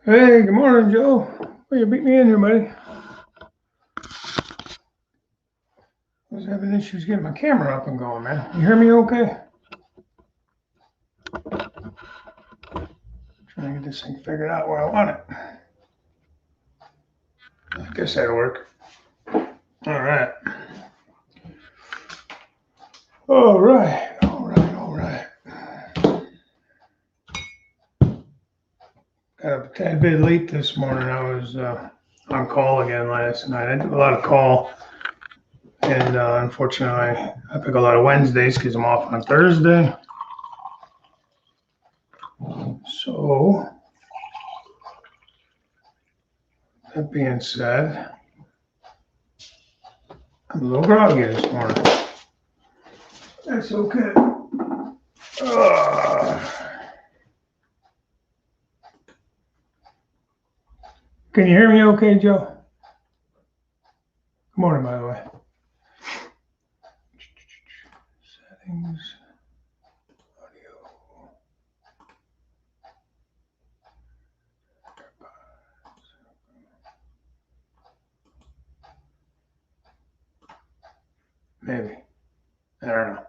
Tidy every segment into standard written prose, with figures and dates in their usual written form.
Hey, good morning, Joe. Well, you beat me in here, buddy. I was having issues getting my camera up and going, man. You hear me okay? Trying to get this thing figured out where I want it. I guess that'll work. All right. All right. Got up a tad bit late this morning. I was on call again last night. I do a lot of call. And unfortunately, I pick a lot of Wednesdays because I'm off on Thursday. So, that being said, I'm a little groggy this morning. That's okay. Can you hear me okay, Joe? Good morning, by the way. Settings, audio. Maybe. I don't know.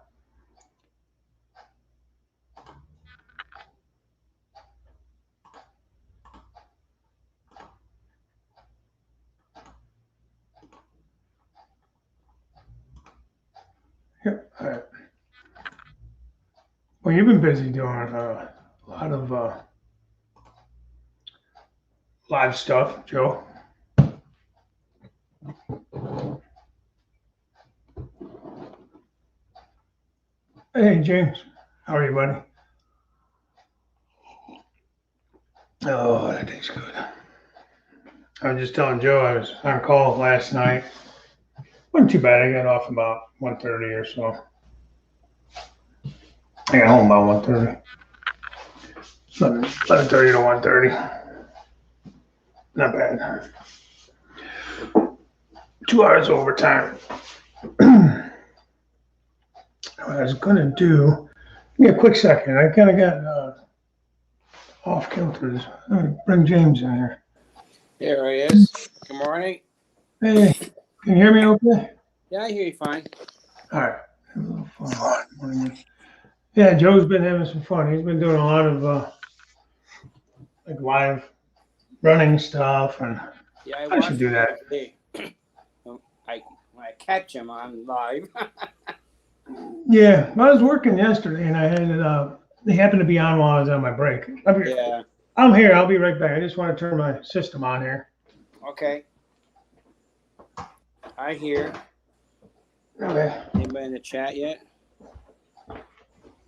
Yep. All right. Well, you've been busy doing a lot of live stuff, Joe. Hey, James. How are you, buddy? Oh, that tastes good. I was just telling Joe I was on call last night. Wasn't too bad. I got off about 1:30 or so. I got home about 1:30. 11:30 to 1:30. Not bad. 2 hours overtime. What I was gonna do, give me a quick second. I kind of got off kilter. I'm gonna bring James in here. There he is. Good morning. Hey, can you hear me okay? Yeah, I hear you fine. All right. Have a little fun. Yeah, Joe's been having some fun. He's been doing a lot of like live running stuff, and Yeah, I should do that. When I catch him on live. Yeah, I was working yesterday, and I had they happened to be on while I was on my break. Yeah. I'm here. I'll be right back. I just want to turn my system on here. Okay. I hear. Okay. Anybody in the chat yet?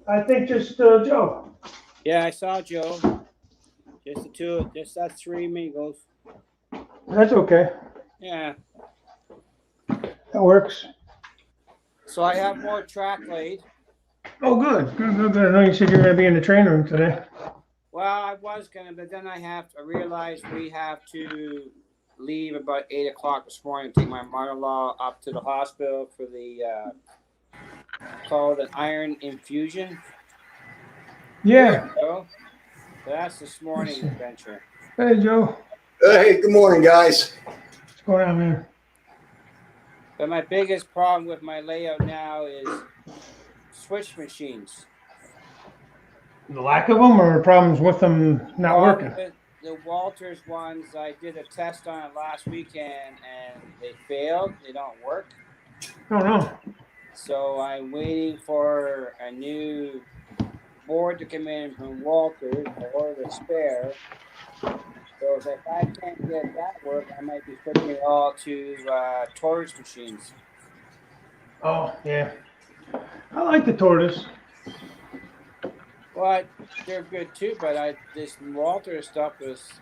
I think just Joe. Yeah, I saw Joe. Just the two. Just us three amigos. That's okay. Yeah. That works. So I have more track laid. Oh, good. Good. I know you said you're going to be in the train room today. Well, I was gonna, but then I realized we have to leave about 8 o'clock this morning to take my mother-in-law up to the hospital for the called an iron infusion. Yeah. So that's this morning's adventure. Hey, Joe. Hey, good morning, guys. What's going on, man? But my biggest problem with my layout now is switch machines. The lack of them, or problems with them not working? The Walters ones, I did a test on it last weekend, and they failed. They don't work. Oh, no. So I'm waiting for a new board to come in from Walters or the spare. So if I can't get that work, I might be switching it all to tortoise machines. Oh, yeah. I like the tortoise. Well, they're good too, but this Walter stuff is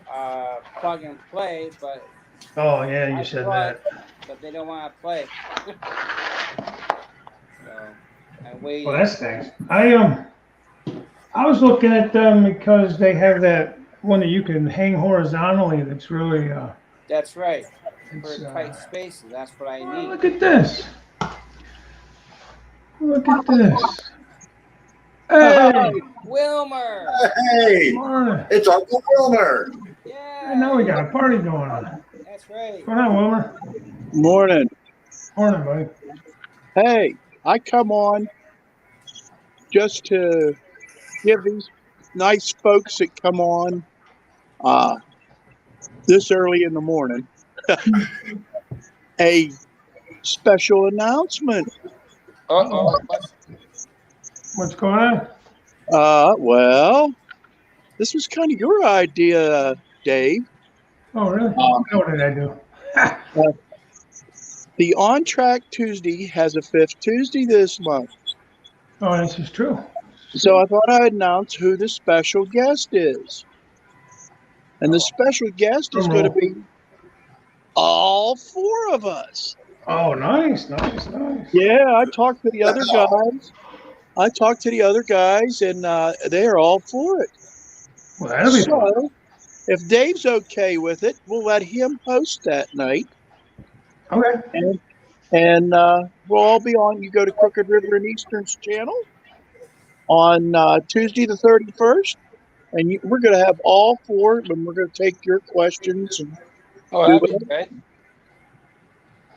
plug and play. But oh yeah, you said that. But they don't want to play. So I'm waiting. Well, that stinks. I was looking at them because they have that one that you can hang horizontally. That's really That's right. For tight spaces, that's what I need. Look at this. Look at this. Hey, Wilmer. Hey, morning. it's Uncle Wilmer. Yeah. And now we got a party going on. That's right. What's going on, Wilmer? Morning. Morning, buddy. Hey, I come on just to give these nice folks that come on this early in the morning a special announcement. Uh-oh. What's going on? Well, this was kind of your idea, Dave. Oh, really? What did I do? The On Track Tuesday has a fifth Tuesday this month. Oh, this is true. So I thought I'd announce who the special guest is. And the special guest is going to be all four of us. Oh, nice. Yeah, I talked to the other guys. And they're all for it. Well, that'll be fun. So, if Dave's okay with it, we'll let him host that night. Okay. And we'll all be on. You go to Crooked River and Eastern's channel on Tuesday the 31st. And we're going to have all four, and we're going to take your questions. And that'd be good.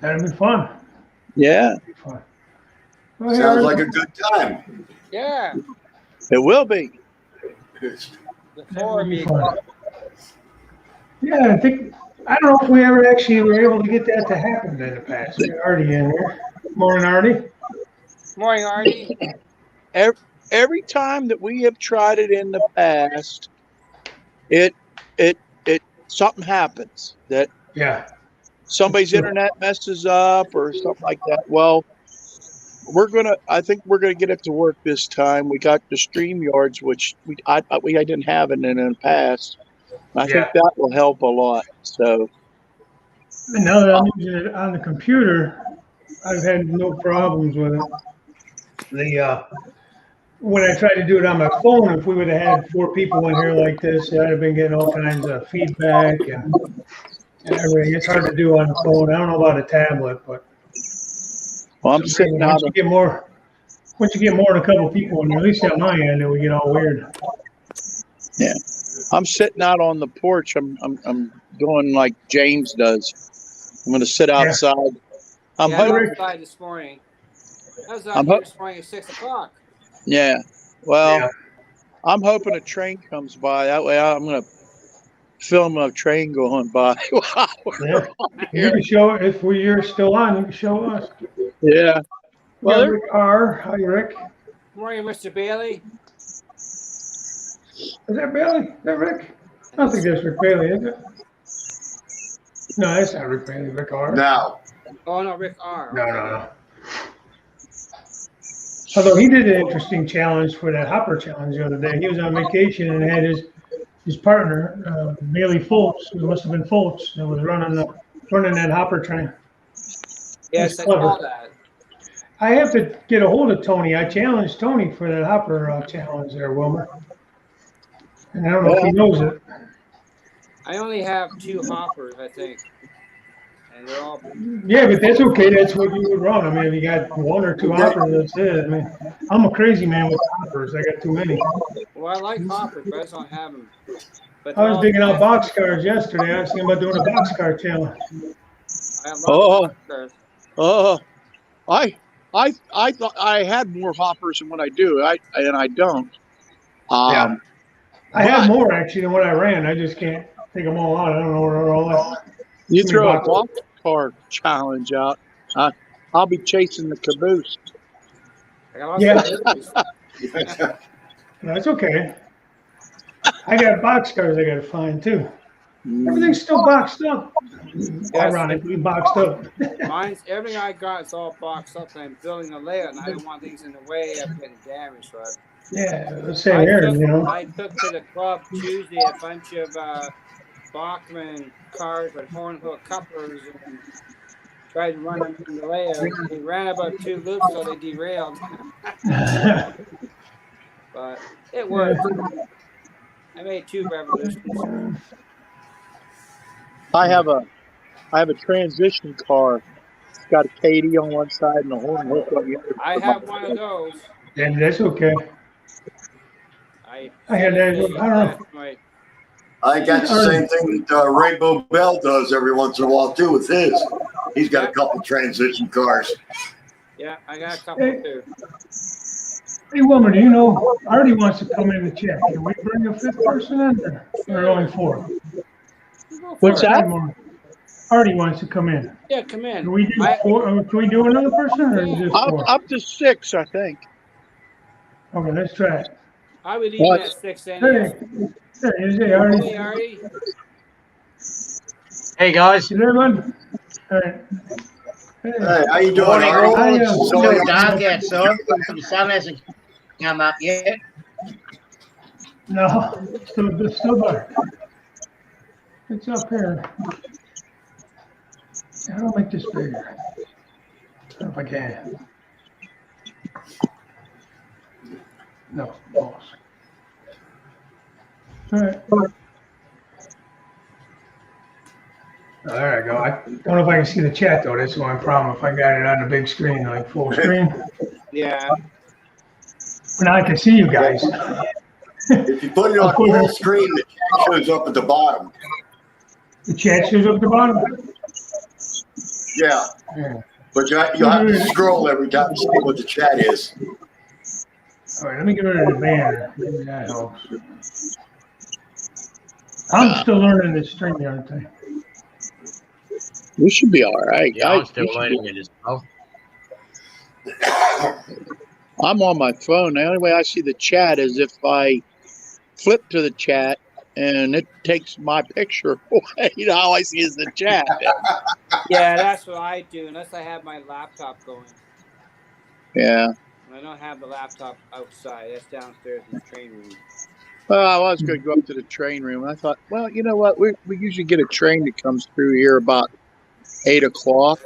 That'll be fun. Yeah. That'll be fun. Sounds like a good time. Yeah. It will be. The four of me. Yeah, I don't know if we ever actually were able to get that to happen in the past. We got Artie in there. Morning, Artie. Morning, Artie. Every time that we have tried it in the past, it something happens that somebody's internet messes up or something like that. Well, I think we're gonna get it to work this time. We got the StreamYards, which I didn't have it in the past. I think that will help a lot. So now that I'm using it on the computer, I've had no problems with it. When I tried to do it on my phone, if we would have had four people in here like this, I'd have been getting all kinds of feedback and everything. It's hard to do on the phone. I don't know about a tablet, but I'm sitting out. Once you get more than a couple people in there, at least on my end, it would get all weird. Yeah, I'm sitting out on the porch. I'm doing like James does. I'm going to sit outside. I was outside this morning. I was out here this morning at 6 o'clock. Yeah. Well, I'm hoping a train comes by. That way I'm going to film a train going by. You can show it. If you're still on, you can show us. Yeah. Well, Rick R. Hi, Rick. Morning, Mr. Bailey. Is that Bailey? Is that Rick? I don't think that's Rick Bailey, is it? No, that's not Rick Bailey. Rick R. No. Oh, no, Rick R. No. Although he did an interesting challenge for that hopper challenge the other day. He was on vacation and had his partner, Bailey Fultz, it must have been Fultz, that was running that hopper train. Yes, I saw that. I have to get a hold of Tony. I challenged Tony for that hopper challenge there, Wilmer. And I don't know if he knows it. I only have 2 hoppers, I think. And they're all... Yeah, but that's okay. That's what you would run. I mean, if you got 1 or 2 hoppers, that's it. I mean, I'm a crazy man with hoppers. I got too many. Well, I like hoppers, but I just don't have them. But I was digging out boxcars yesterday. I was thinking about doing a boxcar challenge. I love boxcars. I thought I had more hoppers than what I do. I don't. I have more actually than what I ran. I just can't take them all out. I don't know where they're all at. You throw a boxcar challenge out, I'll be chasing the caboose. Yeah. No, it's okay. I got boxcars I got to find too. Everything's still boxed up. Ironically, boxed up. Mine's everything I got is all boxed up, and I'm building a layout, and I don't want things in the way of getting damaged. So let's say here, I took to the club Tuesday a bunch of Bachman cars with horn hook couplers and tried to run them in the layout. They ran about 2 loops, so they derailed. But it worked. I made 2 revolutions. I have a transition car. It's got a Katie on one side and a horn hook on the other. I have one of those. And that's okay. I had that. I don't know. I got the same thing that Rainbow Bell does every once in a while too with his. He's got a couple transition cars. Yeah, I got a couple too. Hey, Wilmer, do you know Artie wants to come in the chat? Can we bring a fifth person in, or only four? What's that? Artie wants to come in. Yeah, come in. Can we do four? Can we do another person, or just four? Up to 6, I think. Okay, let's try it. I would leave it at 6 anyway. Hey, Artie. Hey, Artie. Hey, guys. Is everyone? All right. Hey, how you doing, Morning, Artie? all. I, It's still dark outside. The sun hasn't come up yet. No, it's still dark. It's up here. How do I make this bigger? I don't know if I can. No, pause. All right. There I go. I don't know if I can see the chat though. That's my problem. If I got it on the big screen, like full screen. Yeah. But now I can see you guys. If you put it on full screen, the chat shows up at the bottom. The chat shows up at the bottom? Yeah. Yeah. But you have to scroll every time to see what the chat is. All right, let me get rid of the banner. Maybe that helps. I'm still learning this StreamYard thing. We should be all right. Yeah, I'm still learning it as well. I'm on my phone. The only way I see the chat is if I flip to the chat and it takes my picture away. You know, all I see is the chat. Yeah, that's what I do, unless I have my laptop going. Yeah. I don't have the laptop outside. That's downstairs in the train room. Well, I was going to go up to the train room. I thought, well, you know what? We usually get a train that comes through here about 8 o'clock.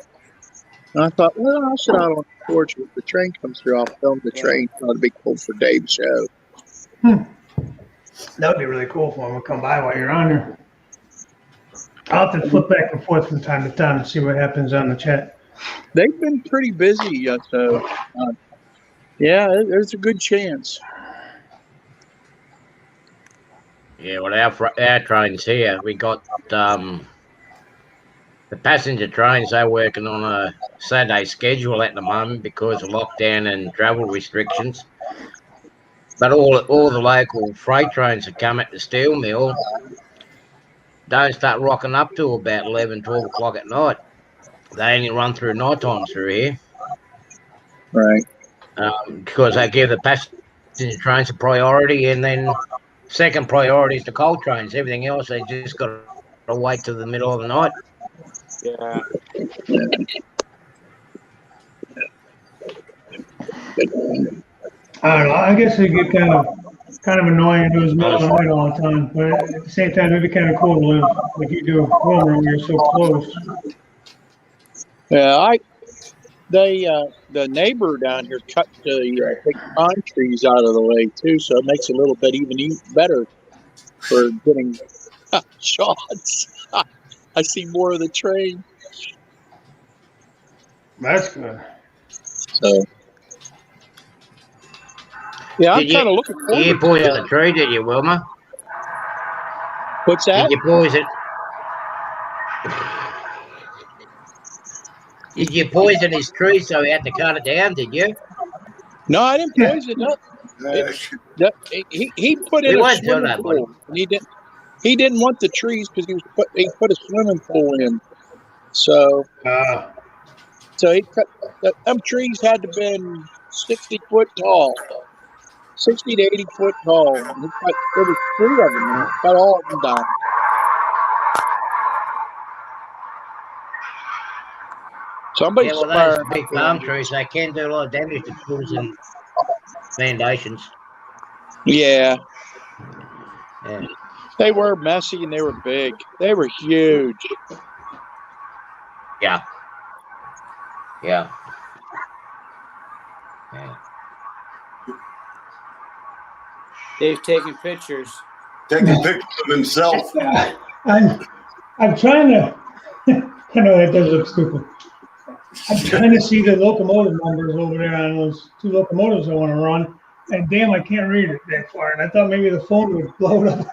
And I thought, well, I'll sit out on the porch. If the train comes through, I'll film the train. It'll be cool for Dave's show. That would be really cool for him to come by while you're on there. I'll have to flip back and forth from time to time and see what happens on the chat. They've been pretty busy, so yeah, there's a good chance. Yeah, well, our trains here, we got the passenger trains. They're working on a Saturday schedule at the moment because of lockdown and travel restrictions. But all the local freight trains that come at the steel mill don't start rocking up till about 11, 12 o'clock at night. They only run through night time through here. Right. Because they give the passenger trains a priority, and then second priority is the coal trains. Everything else, they just got to wait till the middle of the night. Yeah. I don't know. I guess it get kind of annoying to do his middle of the night all the time, but at the same time, it'd be kind of cool to live like you do, Wilmer, when you're so close. Yeah, the neighbor down here cut the big pine trees out of the way too, so it makes it a little bit even better for getting shots. I see more of the train. That's good. So, yeah, I'm kind of looking forward. You poison the tree, did you, Wilma? What's that? Did you poison? Did you poison his tree so he had to cut it down? Did you? No, I didn't poison it. He put in a swimming pool. And he didn't want the trees because he put a swimming pool in. So he cut them trees had to been 60 foot tall, 60 to 80 foot tall. And there was 3 of them. And he cut all of them down. Somebody's those big palm trees, they can do a lot of damage to pools and foundations. Yeah. Yeah. They were messy and they were big. They were huge. Yeah. Dave's taking pictures. Taking pictures of himself. I'm trying to. I know that does look stupid. I'm trying to see the locomotive numbers over there on those 2 locomotives I want to run, and damn, I can't read it that far. And I thought maybe the phone would blow it up.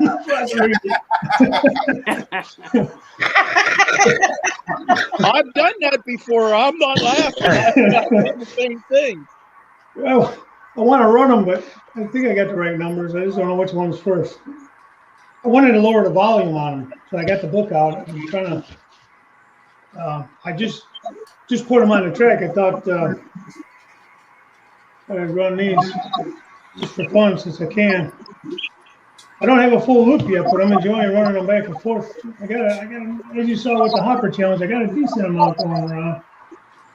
I've done that before. I'm not laughing. I've done the same thing. Well, I want to run them, but I think I got the right numbers. I just don't know which one's first. I wanted to lower the volume on them, so I got the book out. I'm trying to. I just put them on the track. I thought I'd run these just for fun since I can. I don't have a full loop yet, but I'm enjoying running them back and forth. I got, as you saw with the hopper challenge, I got a decent amount going around.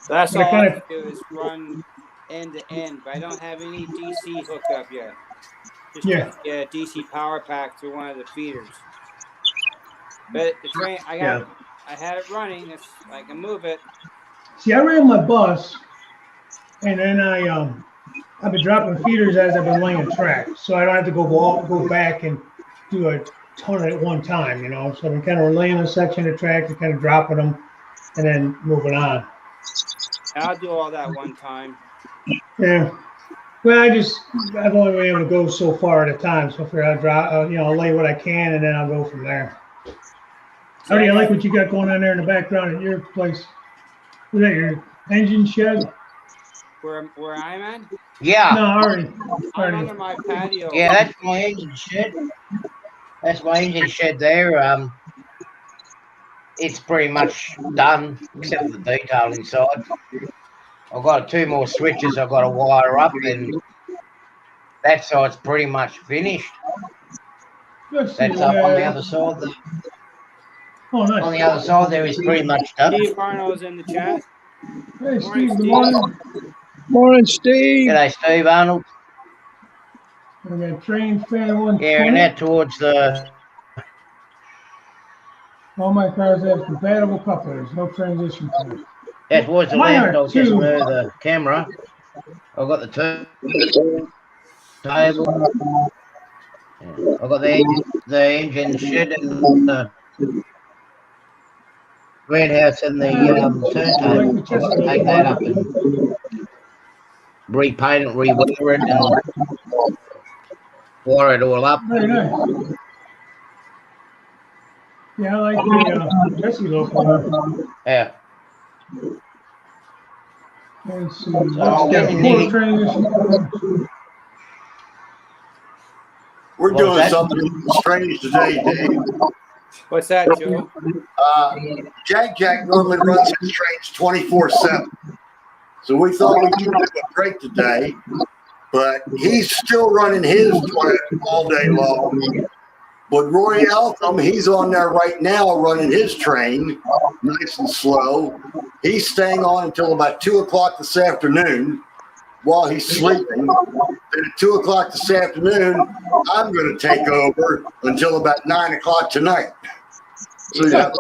That's But all I can do is run end to end, but I don't have any DC hooked up yet. Just Yeah. a DC power pack through one of the feeders. But the train, I had it running. I can move it. See, I ran my bus, and then I've been dropping feeders as I've been laying track, so I don't have to go back and do a ton at one time, you know. So I'm kind of laying a section of track and kind of dropping them, and then moving on. I'll do all that one time. Yeah. Well, I've only been able to go so far at a time, so I figure I'll drop, I'll lay what I can, and then I'll go from there. Artie, I like what you got going on there in the background at your place. Is that your engine shed? Where I'm at? Yeah. No, Artie. I'm under my patio. Yeah, that's my engine shed. That's my engine shed there. It's pretty much done, except for the detail inside. I've got 2 more switches I've got to wire up, and that side's pretty much finished. That's up on the other side there. Oh, nice. On the other side there is pretty much done. Steve Arnold's in the chat. Hey, Morning, Steve, good Steve. morning. Morning, Steve. G'day, Steve Arnold. We got train fan 120. Yeah, and that towards the... All my cars have compatible couplers, no transition point. That was the Mine left. are I'll just too. move the camera. I've got the table. I've got the engine shed and the greenhouse and the turntable. I'll just take that up and repaint it, rewire it, and wire it all up. Very nice. Yeah, I like the Jesse local. Yeah. Let's see. I'm getting nearly- Transition. We're What was doing that? something strange today, Dave. What's that, Joe? Jack normally runs his trains 24/7. So we thought we'd give him a break today, but he's still running his train all day long. But Roy Altham, he's on there right now running his train, nice and slow. He's staying on until about 2 o'clock this afternoon while he's sleeping. Then at 2 o'clock this afternoon, I'm going to take over until about 9 o'clock tonight. So you got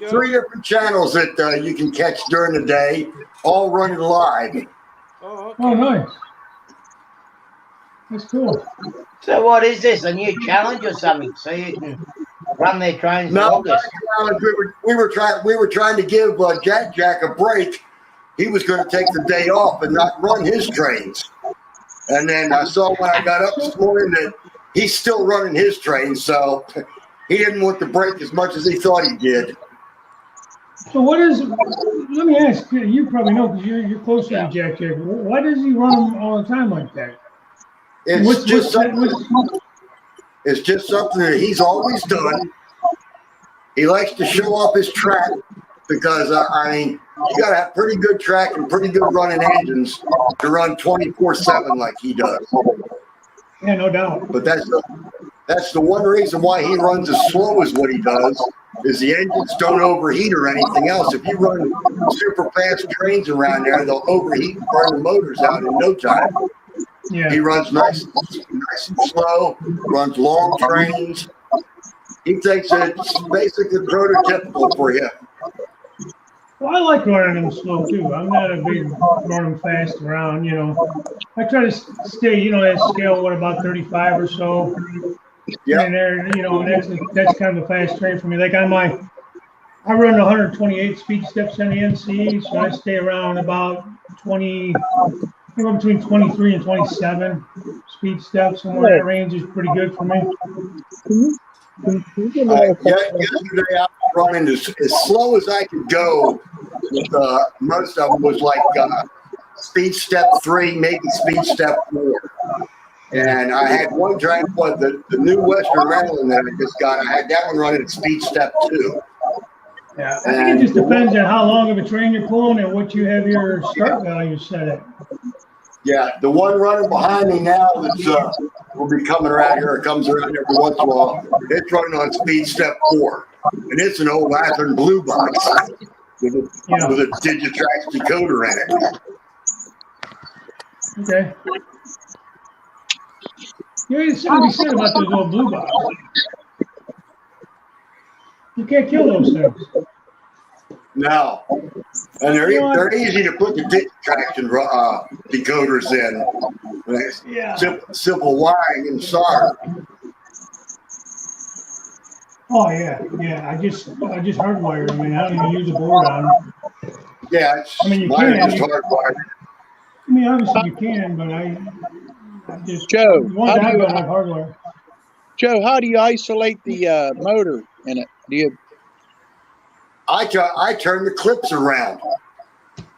three different channels that you can catch during the day, all running live. Oh, okay. Oh, nice. That's cool. So what is this, a new challenge or something? So you can run their trains No, like this? we were trying to give Jack a break. He was going to take the day off and not run his trains. And then I saw when I got up this morning that he's still running his trains, so he didn't want the break as much as he thought he did. So what is, let me ask you, you probably know because you're closer to Jack. Why does he run them all the time like that? It's just something that he's always done. He likes to show off his track because, you got to have pretty good track and pretty good running engines to run 24/7 like he does. Yeah, no doubt. But that's the one reason why he runs as slow as what he does, is the engines don't overheat or anything else. If you run super fast trains around there, they'll overheat and burn the motors out in no time. Yeah. He runs nice and slow, runs long trains. He thinks it's basically prototypical for him. Well, I like running them slow too. I'm not a big run them fast around, I try to stay, that scale, about 35 or so. Yeah. And there, and that's kind of a fast train for me. Like I run 128 speed steps on the NC, so I stay around about 20, between 23 and 27 speed steps. Somewhere that range is pretty good for me. Yesterday I was running as slow as I could go. With, most of them was like speed step 3, maybe speed step 4. And I had one drive, the new Western Maryland that I just got. I had that one running at speed step 2. Yeah, I think it just depends on how long of a train you're pulling and what you have your start value set at. Yeah, the one running behind me now that's will be coming around here. It comes around every once in a while. It's running on speed step 4, and it's an old Latham blue box with a Digitrax decoder in it. Okay. Yeah, there's something to be said about those old blue boxes. You can't kill those things. No, and they're easy to put the Digitrax and decoders in. Yeah. Simple wiring and solder. Oh yeah. I just hardwire them. I mean, I don't even use a board on them. Yeah, you mine can. just hardwired. I mean, obviously you can, but I just Joe, ones I've got have hardwire. Joe, how do you isolate the motor in it? Do you? I turn the clips around.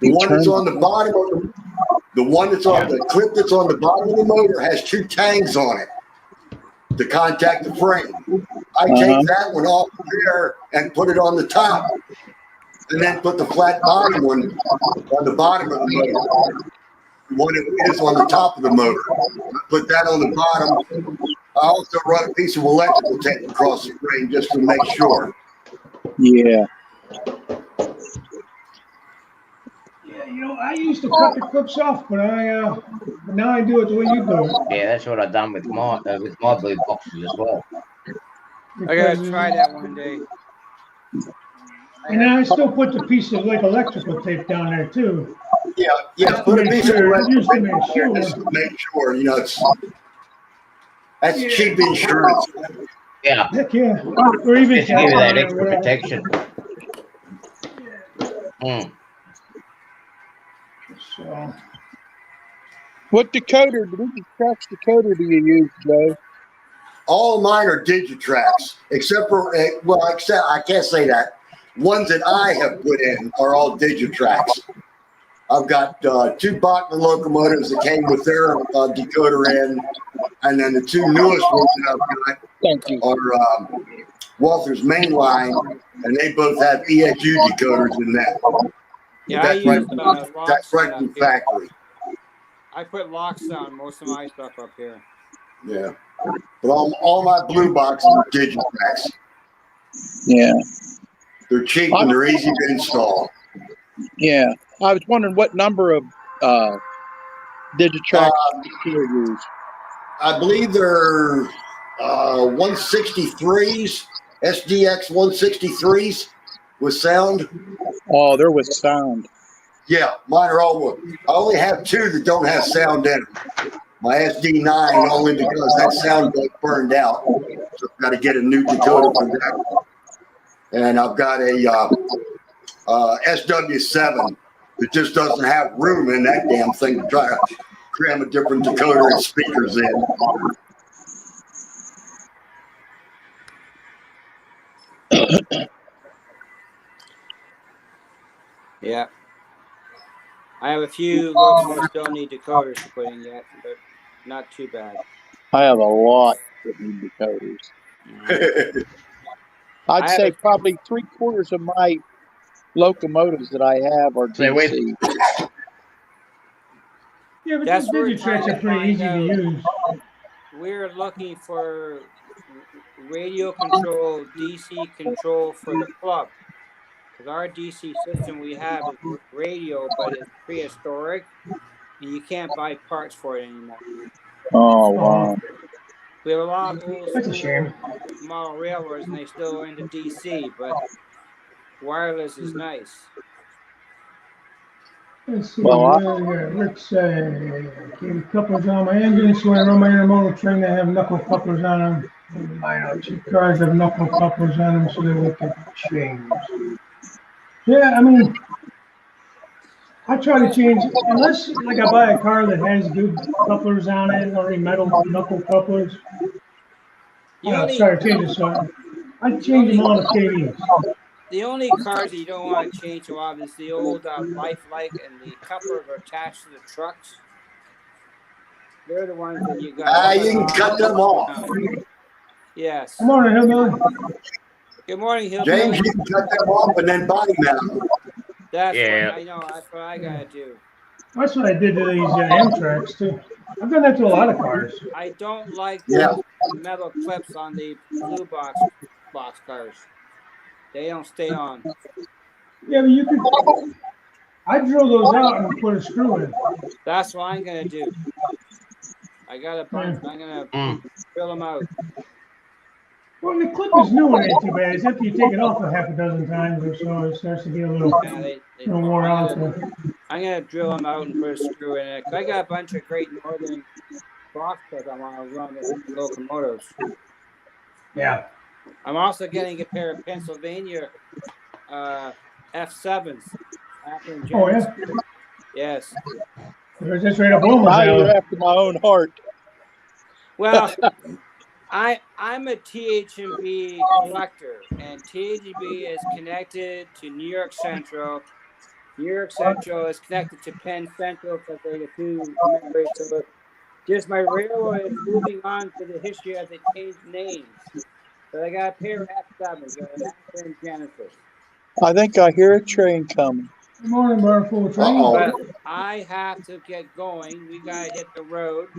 The one that's on the bottom of the clip that's on the bottom of the motor has 2 tangs on it to contact the frame. I take that one off there and put it on the top, and then put the flat bottom one on the bottom of the motor. The one that is on the top of the motor. I put that on the bottom. I also run a piece of electrical tape across the frame just to make sure. Yeah. Yeah, I used to cut the clips off, but now I do it the way you do it. Yeah, that's what I've done with my blue boxes as well. I gotta try that one day. And then I still put the piece of electrical tape down there too. Yeah. Put a piece of electrical tape make sure. just to make sure. That's cheap insurance. Yeah. Heck yeah. Or even Just give you that extra protection. So. What decoder, Digitrax decoder do you use, Joe? All mine are Digitrax, except for, I can't say that. Ones that I have put in are all Digitrax. I've got 2 Bachmann locomotives that came with their decoder in, and then the 2 newest ones that I've got are Walther's Mainline, and they both have ESU decoders in that. Yeah, that's right from the factory. I put locks on most of my stuff up here. Yeah, but all my blue boxes are Digitrax. Yeah, they're cheap and they're easy to install. Yeah, I was wondering what number of Digitrax you use. I believe they're 163s, SDX 163s with sound. Oh, they're with sound. Yeah, mine are all wood. I only have 2 that don't have sound in them. My SD9 only because that sound got burned out. So I've got to get a new decoder for that. And I've got a SW7 that just doesn't have room in that damn thing to try to cram a different decoder and speakers in. Yeah. I have a few locomotives still need decoders to put in yet, but not too bad. I have a lot that need decoders. I'd say probably 3/4 of my locomotives that I have are DC. Yeah, but those Digitrax are pretty easy to use. We're looking for radio control, DC control for the club. Because our DC system we have is radio, but it's prehistoric, and you can't buy parts for it anymore. Oh, wow. We have a lot of old That's a shame. model railroads, and they still into DC, but wireless is nice. Let's see. Let's say couplers on my engine, so when I run my intermodal train, they have knuckle couplers on them. I know cheap cars have knuckle couplers on them, so they look at change. Yeah, I mean, I try to change, unless like I buy a car that has good couplers on it, or metal knuckle couplers. Sorry, change this one. I change them all to KDs. The only cars that you don't want to change a lot is the old Lifelike and the coupler are attached to the trucks. They're the ones that you got. You can cut them off. Yes. Good morning, Hillbilly. Good morning, Hillbilly. James, you can cut them off and then body mount them. That's Yeah. what I know. That's what I gotta do. That's what I did to these Amtrak's too. I've done that to a lot of cars. I don't like the metal clips on the blue box cars. They don't stay on. Yeah, but you could. I drill those out and put a screw in. That's what I'm gonna do. I got a bunch. I'm gonna drill them out. Well, the clip is new and ain't too bad. It's after you take it off a half a dozen times or so, it starts to get a little, wore out. I'm gonna drill them out and put a screw in it. I got a bunch of Great Northern box clips I want to run with locomotives. Yeah. I'm also getting a pair of Pennsylvania F7s. Oh, yeah? Yes. They're just right up Wilma's Now alley. you're after my own heart. Well, I'm a THB collector, and THB is connected to New York Central. New York Central is connected to Penn Central because they get two commemorations. So just my railroad is moving on to the history as they changed names. But I got a pair of F7s, and Genesis. I think I hear a train coming. Good morning, bar full of train. But I have to get going. We gotta hit the road.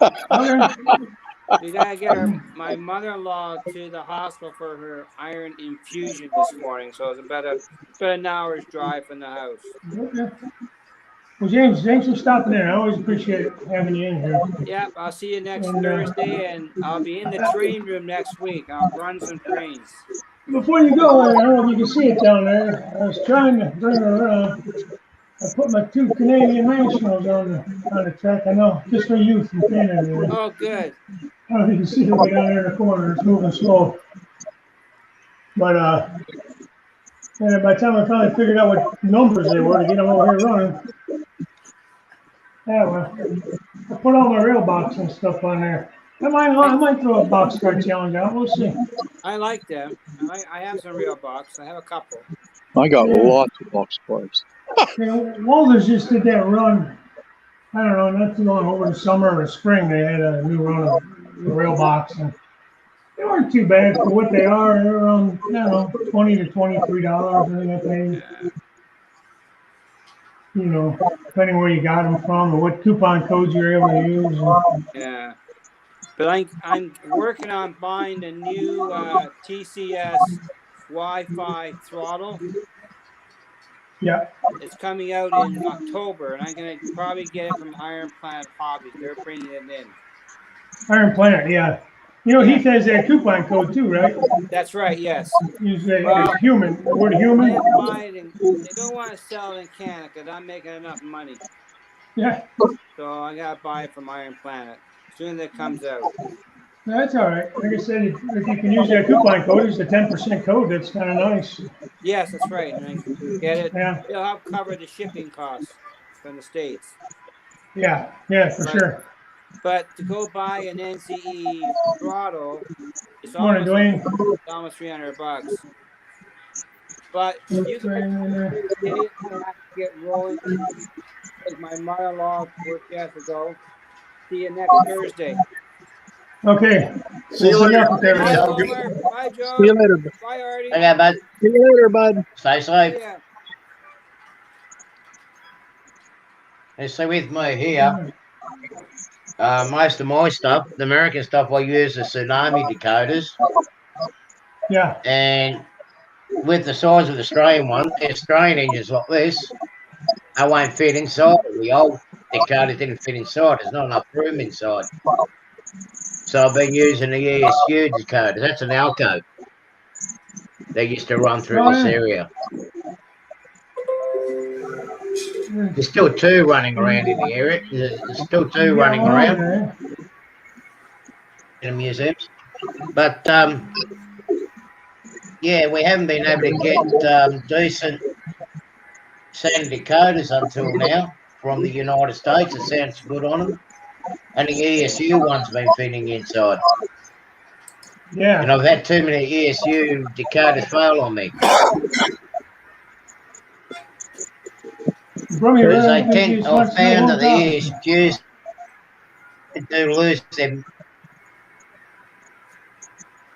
Okay. We gotta get my mother-in-law to the hospital for her iron infusion this morning. So it's about an hour's drive from the house. Okay. Well, James, thanks for stopping in. I always appreciate having you in here. Yep, I'll see you next Thursday, and I'll be in the train room next week. I'll run some trains. Before you go, I don't know if you can see it down there. I was trying to bring her around. I put my two Canadian nationals on the track. I know, just for you from Canada. Oh, good. I don't know if you can see it way down there in the corner. It's moving slow. But and by the time I finally figured out what numbers they were to get them over here running, yeah, well, I put all my rail box and stuff on there. I might throw a boxcar challenge out. We'll see. I like them. I have some real box. I have a couple. I got lots of box cars. Walters just did that run. I don't know, not too long over the summer or the spring. They had a new run of the rail box, and they weren't too bad for what they are. They're around, I don't know, $20 to $23. I think. You know, depending where you got them from or what coupon codes you're able to use. Yeah. But I'm working on buying a new TCS Wi-Fi throttle. Yeah. It's coming out in October, and I'm going to probably get it from Iron Planet Hobbies. They're bringing it in. Iron Planet, yeah. You know, Heath has that coupon code too, right? That's right, yes. Use that human, the word human. They don't want to sell it in Canada because I'm making enough money. Yeah. So I got to buy it from Iron Planet as soon as it comes out. That's all right. Like I said, if you can use that coupon code, it's a 10% code. That's kind of nice. Yes, that's right. And you get it. Yeah. It'll help cover the shipping costs from the States. Yeah, for sure. But to go buy an NCE throttle, it's almost $300. But you can get rolling. My mother-in-law worked years ago. See you next Thursday. Okay. See you later. Bye, Homer. Bye, Joe. See you later. Bye, Artie. Okay, bud. See you later, bud. Stay safe. Yeah. So with me here, most of my stuff, the American stuff, I use the tsunami decoders. Yeah. And with the size of the Australian one, the Australian engines like this, I won't fit inside. The old decoder didn't fit inside. There's not enough room inside. So I've been using the ESU decoder. That's an Alco. They used to run through this area. There's still two running around in the area. There's still two running around in the museums. But, yeah, we haven't been able to get decent sound decoders until now from the United States. It sounds good on them. And the ESU one's been fitting inside. Yeah. And I've had too many ESU Dakotas fail on me. Because I found that the ESUs do lose them.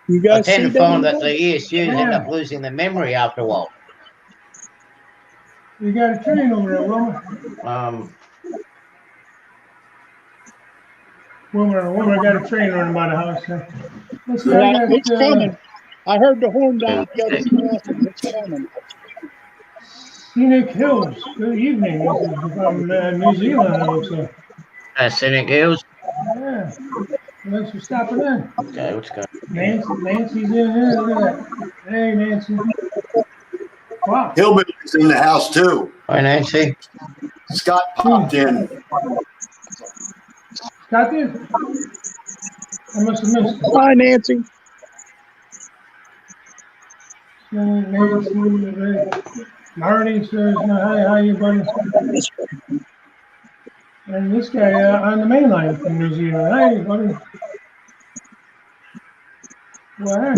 You I guys tend see to find that? that the ESUs end up losing their memory after a while. You got a train over there, Wilmer. Wilmer got a train running by the house. Let's see, Yeah, it's coming. I heard the horn down the other side. It's coming. Scenic Hills. Good evening. This is from New Zealand, it looks like. Scenic Hills? Yeah. Thanks for stopping in. Okay, what's going on? Nancy's in here. Look at that. Hey, Nancy. Wow. Hillbilly's in the house, too. Hi, Nancy. Scott popped in. Scott did? I must have missed it. Hi, Nancy. Nancy. Marty says, hi, how you, buddy? And this guy on the main line from New Zealand. Hi, buddy. Well,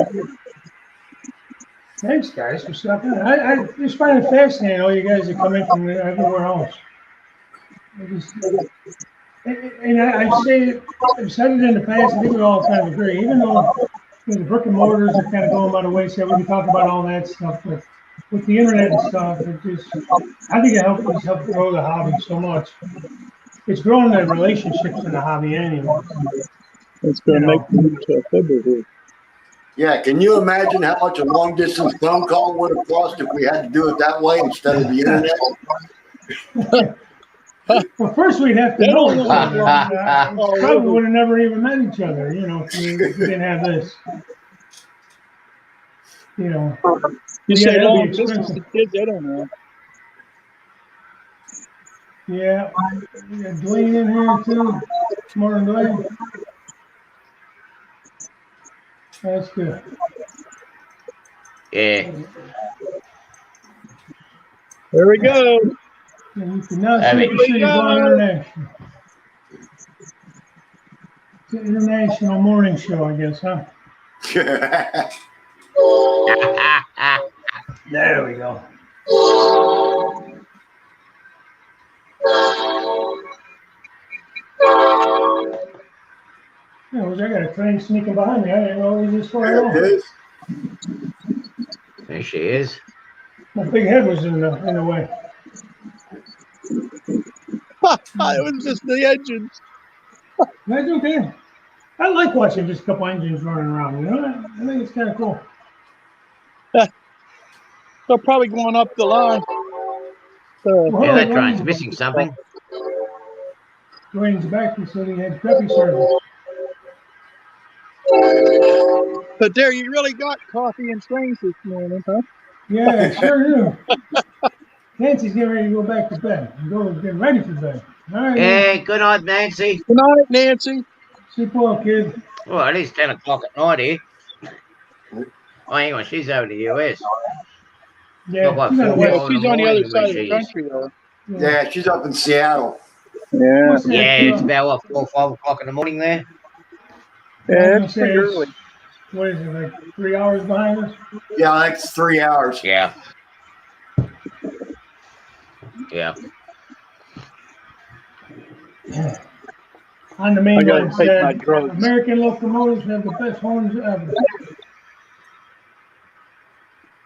thanks, guys, for stopping in. I just find it fascinating, all you guys that come in from everywhere else. I've said it in the past, I think we all kind of agree, even though the brick and mortars are kind of going by the wayside, we can talk about all that stuff, but with the internet and stuff, I think it helped grow the hobby so much. It's growing the relationships in the hobby anyway. It's going to make me into a neighborhood. Yeah, can you imagine how much a long distance phone call would have cost if we had to do it that way instead of the internet? Well, first we'd have to know each other. Probably would have never even met each other, if we didn't have this. You say long distance, the kids, they don't know. Yeah, we got Dwayne in here too. Morning, Dwayne. That's good. Yeah. There we go. And you can now see the city going international. It's an international morning show, I guess, huh? There we go. Yeah, I got a train sneaking behind me. I didn't know it was this far along. There she is. My big head was in the way. It was just the engines. That's okay. I like watching just a couple engines running around. I think it's kind of cool. They're probably going up the line. Yeah, that train's missing something. Dwayne's back. He said he had crappy service. But there, you really got coffee and trains this morning, huh? Yeah, sure do. Nancy's getting ready to go back to bed. Get ready for bed. All right. Hey, good night, Nancy. Good night, Nancy. Sleep well, kid. Well, it is 10 o'clock at night here. Oh, hang on, she's over to the US. Yeah, she's on the other side of the country, though. Yeah, she's up in Seattle. Yeah. Yeah, it's about 4 or 5 o'clock in the morning there. Yeah, it's pretty early. What is it, like 3 hours behind us? Yeah, like 3 hours. Yeah. Yeah. On the main line, my American locomotives have the best horns ever.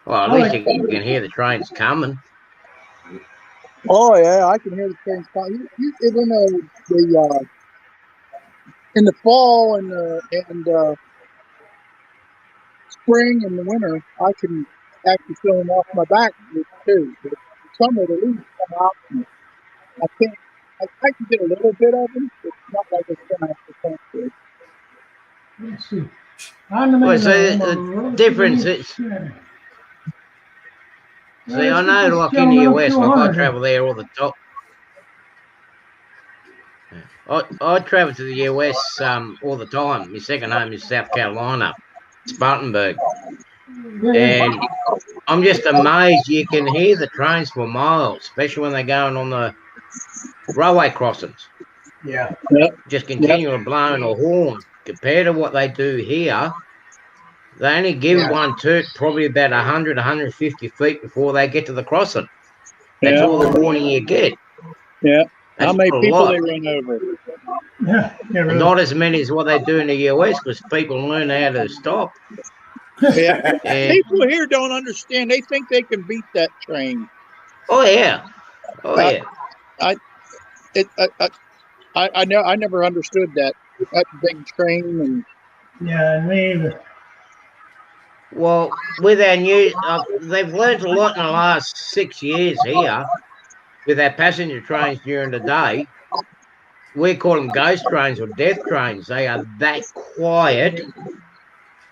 Well, at least you can hear the trains coming. Oh yeah, I can hear the trains coming. In the fall and spring and the winter, I can actually feel them off my back too. But summer, the leaves come out. And I can't. I can get a little bit of them. But it's not like it's going to have to. Let's see. On the main line, the difference is. See, I know, like in the US, like I travel there all the time. I travel to the US all the time. My second home is South Carolina, Spartanburg. And I'm just amazed you can hear the trains for miles, especially when they're going on the railway crossings. Yeah. Just continually blowing a horn compared to what they do here. They only give one turk probably about 100, 150 feet before they get to the crossing. That's all the warning you get. Yeah. That's How many not a people lot. they run over? Yeah, really. Not as many as what they do in the US because people learn how to stop. Yeah. And, People here don't understand. They think they can beat that train. oh, yeah. Oh, Uh, yeah. I never understood that big train and Yeah, me either. Well, with our new, they've learnt a lot in the last 6 years here with our passenger trains during the day. We call them ghost trains or death trains. They are that quiet.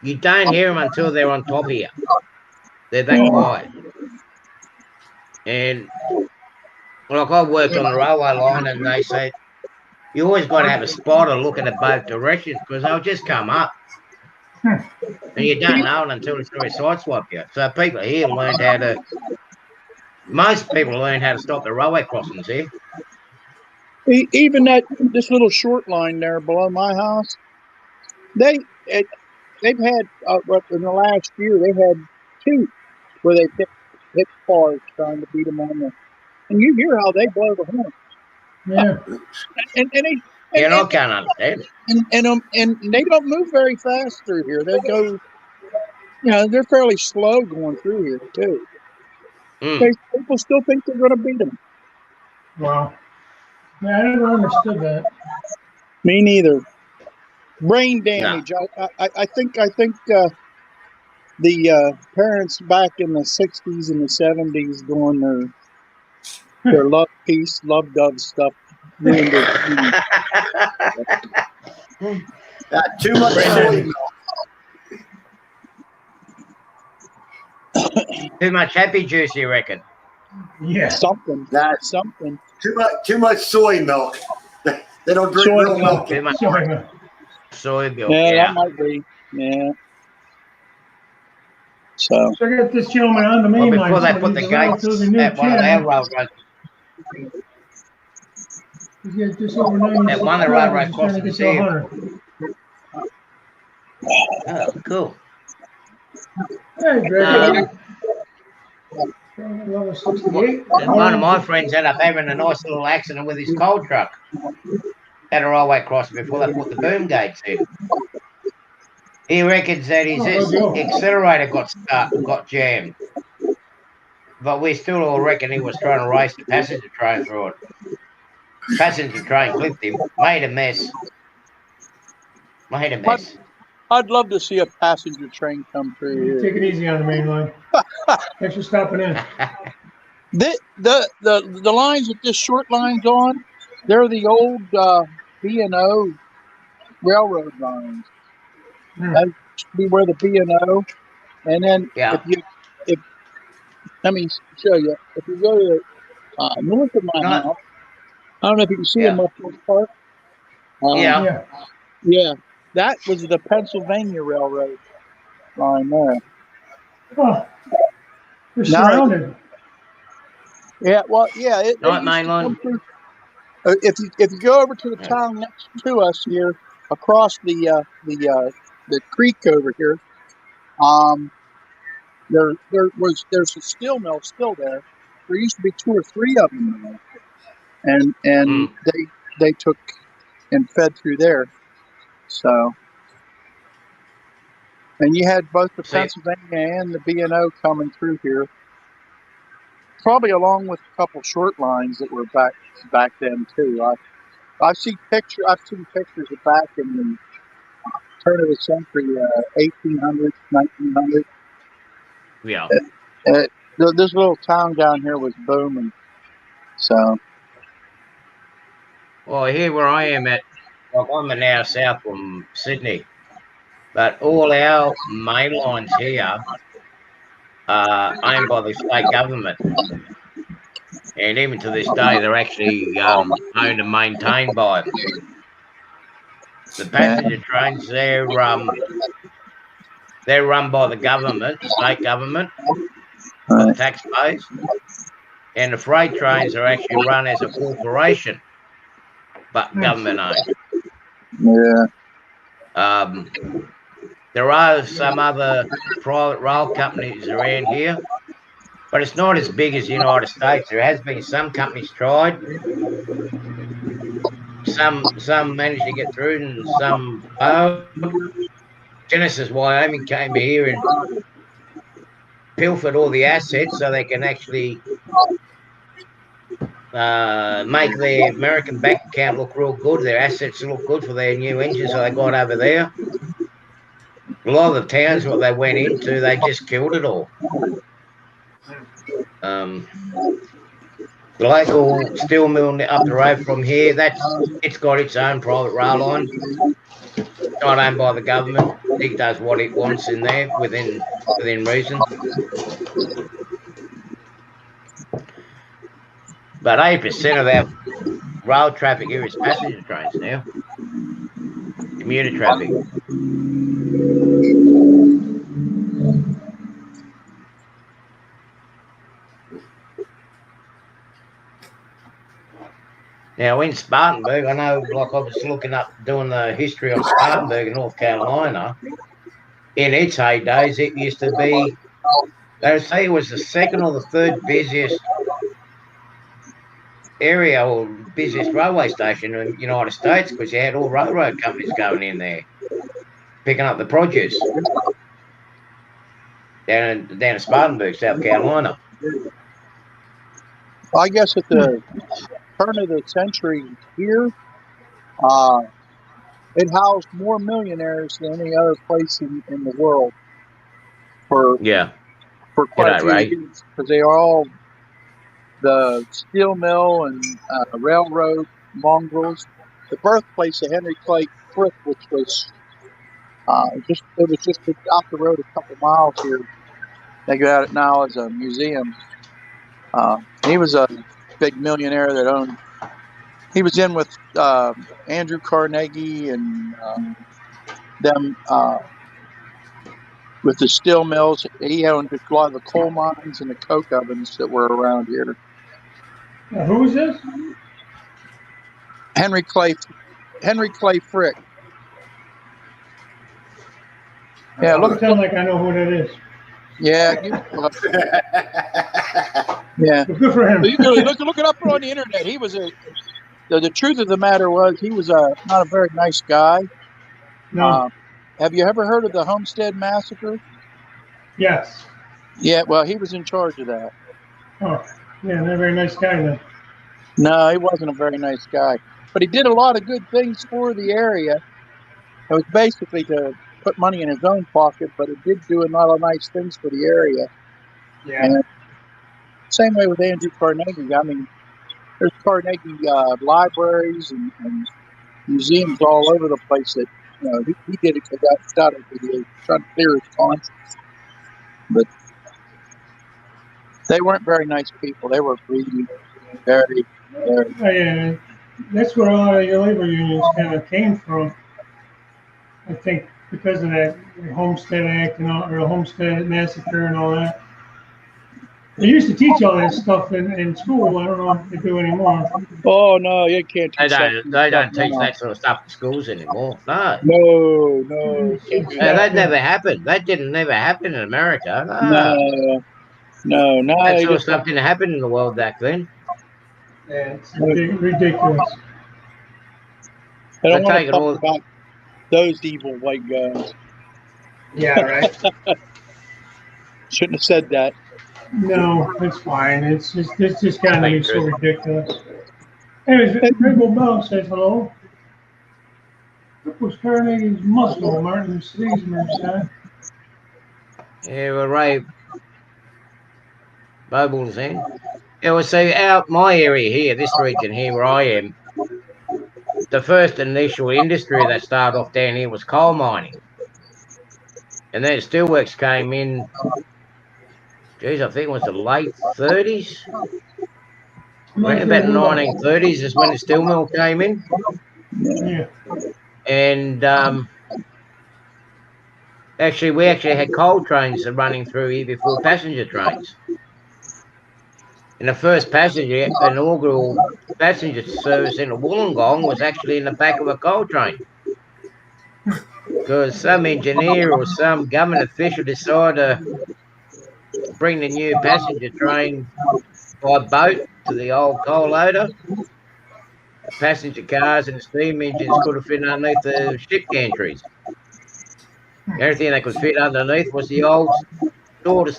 You don't hear them until they're on top of you. They're that quiet. And like I worked on the railway line, and they say you always got to have a spotter looking at both directions because they'll just come up, and you don't know it until it's going to sideswipe you. So people here learned how to. Most people learn how to stop the railway crossings here. even this little short line there below my house, they've had in the last year they had two where they hit cars trying to beat them on the, and you hear how they blow the horn. Yeah. I can't understand it. And they don't move very fast through here. They go, they're fairly slow going through here too. People still think they're going to beat them. Wow. Yeah, I never understood that. Me neither. Brain damage. No. I think the parents back in the 60s and the 70s doing their love peace, love dove stuff. Ruined their too much soy milk. Too much happy juice, you reckon? Yeah. Something. That's something. Too much soy milk. They don't drink real milk. Too much soy milk. Yeah, that might be. Yeah. So I got this gentleman on the main line. Before they put the gates at one of our railroads. He's got just over 96 at one of the railroad drivers, he's trying to get crossings to here. 100. Oh, cool. Hey, Greg. Level 68. One of my friends ended up having a nice little accident with his coal truck at a railway crossing before they put the boom gates in. He reckons that his accelerator got jammed. But we still all reckon he was trying to race the passenger train through it. Passenger train clipped him, made a mess. I'd love to see a passenger train come through here. Take it easy on the main line. Thanks for stopping in. The lines that this short line's on, they're the old B&O railroad lines. That used to be where the B&O, and then if let me show you. If you go to north of my house, I don't know if you can see in Muffled Park. Yeah, that was the Pennsylvania Railroad line there. Oh, we're surrounded. Not main line. If you go over to the town next to us here, across the creek over here, there's a steel mill still there. There used to be 2 or 3 of them there, and they took and fed through there. So, and you had both the Pennsylvania and the B&O coming through here, probably along with a couple short lines that were back then too. I've seen pictures of back in the turn of the century, 1800s, 1900s. Yeah. This little town down here was booming. So. Well, here where I am at, like I'm an hour south from Sydney, but all our main lines here are owned by the state government. And even to this day, they're actually owned and maintained by them. The passenger trains, they're run by the government, the state government, by the taxpayers. And the freight trains are actually run as a corporation, but government owned. Yeah. There are some other private rail companies around here, but it's not as big as the United States. There has been some companies tried. Some managed to get through and some failed. Genesis Wyoming came here and pilfered all the assets so they can actually make their American bank account look real good. Their assets look good for their new engines that they got over there. A lot of the towns what they went into, they just killed it all. The local steel mill up the road from here, it's got its own private rail line. Not owned by the government. It does what it wants in there within reason. But 80% of our rail traffic here is passenger trains now. Commuter traffic. Now in Spartanburg, I know, like I was looking up, doing the history of Spartanburg in North Carolina. In its heydays, it used to be, they would say it was the second or the third busiest area or busiest railway station in the United States, because you had all railroad companies going in there, picking up the produce down in Spartanburg, South Carolina. Well, I guess at the turn of the century here, it housed more millionaires than any other place in the world for quite a few years, because they are all the steel mill and railroad mongrels. The birthplace of Henry Clay Frick, which was just out the road a couple miles here. They got it now as a museum. He was a big millionaire that owned. He was in with Andrew Carnegie and them with the steel mills. He owned a lot of the coal mines and the coke ovens that were around here. Who is this? Henry Clay Frick. Yeah, look. Sound like I know who that is. Yeah. Yeah. Good for him. You look it up on the internet. He was the truth of the matter was he was not a very nice guy. No. Have you ever heard of the Homestead Massacre? Yes. Yeah, well, he was in charge of that. Oh, yeah, not a very nice guy then. No, he wasn't a very nice guy. But he did a lot of good things for the area. It was basically to put money in his own pocket, but it did do a lot of nice things for the area. Yeah. And same way with Andrew Carnegie. I mean, there's Carnegie libraries and museums all over the place that, you know, he did it because that's trying to clear his conscience. But they weren't very nice people. They were greedy, very. Yeah, that's where a lot of your labor unions kind of came from. I think because of that Homestead Act and all, or the Homestead Massacre and all that. They used to teach all that stuff in school. I don't know if they do anymore. Oh no, you can't teach They don't teach that sort of stuff in schools anymore. No. No. That never happened. That didn't never happen in America. No. That sort of stuff didn't happen in the world back then. Yeah, it's ridiculous. I don't want to talk about those evil white guys. Yeah, right. Shouldn't have said that. No, it's fine. It's just kind of so ridiculous. Anyways, Rainbow Bell says hello. What was Carnegie's muscle, Martin Sleesmer said? Yeah, well, Ray Boble's in. Yeah, well, so out my area here, this region here where I am, the first initial industry that started off down here was coal mining. And then steelworks came in, geez, I think it was the late 30s. Around about the 1930s is when the steel mill came in. Yeah. And we actually had coal trains running through here before passenger trains. And the first inaugural passenger service in Wollongong was actually in the back of a coal train. because some engineer or some government official decide to bring the new passenger train by boat to the old coal loader. The passenger cars and the steam engines could have fit underneath the ship gantries. The only thing they could fit underneath was the old shorter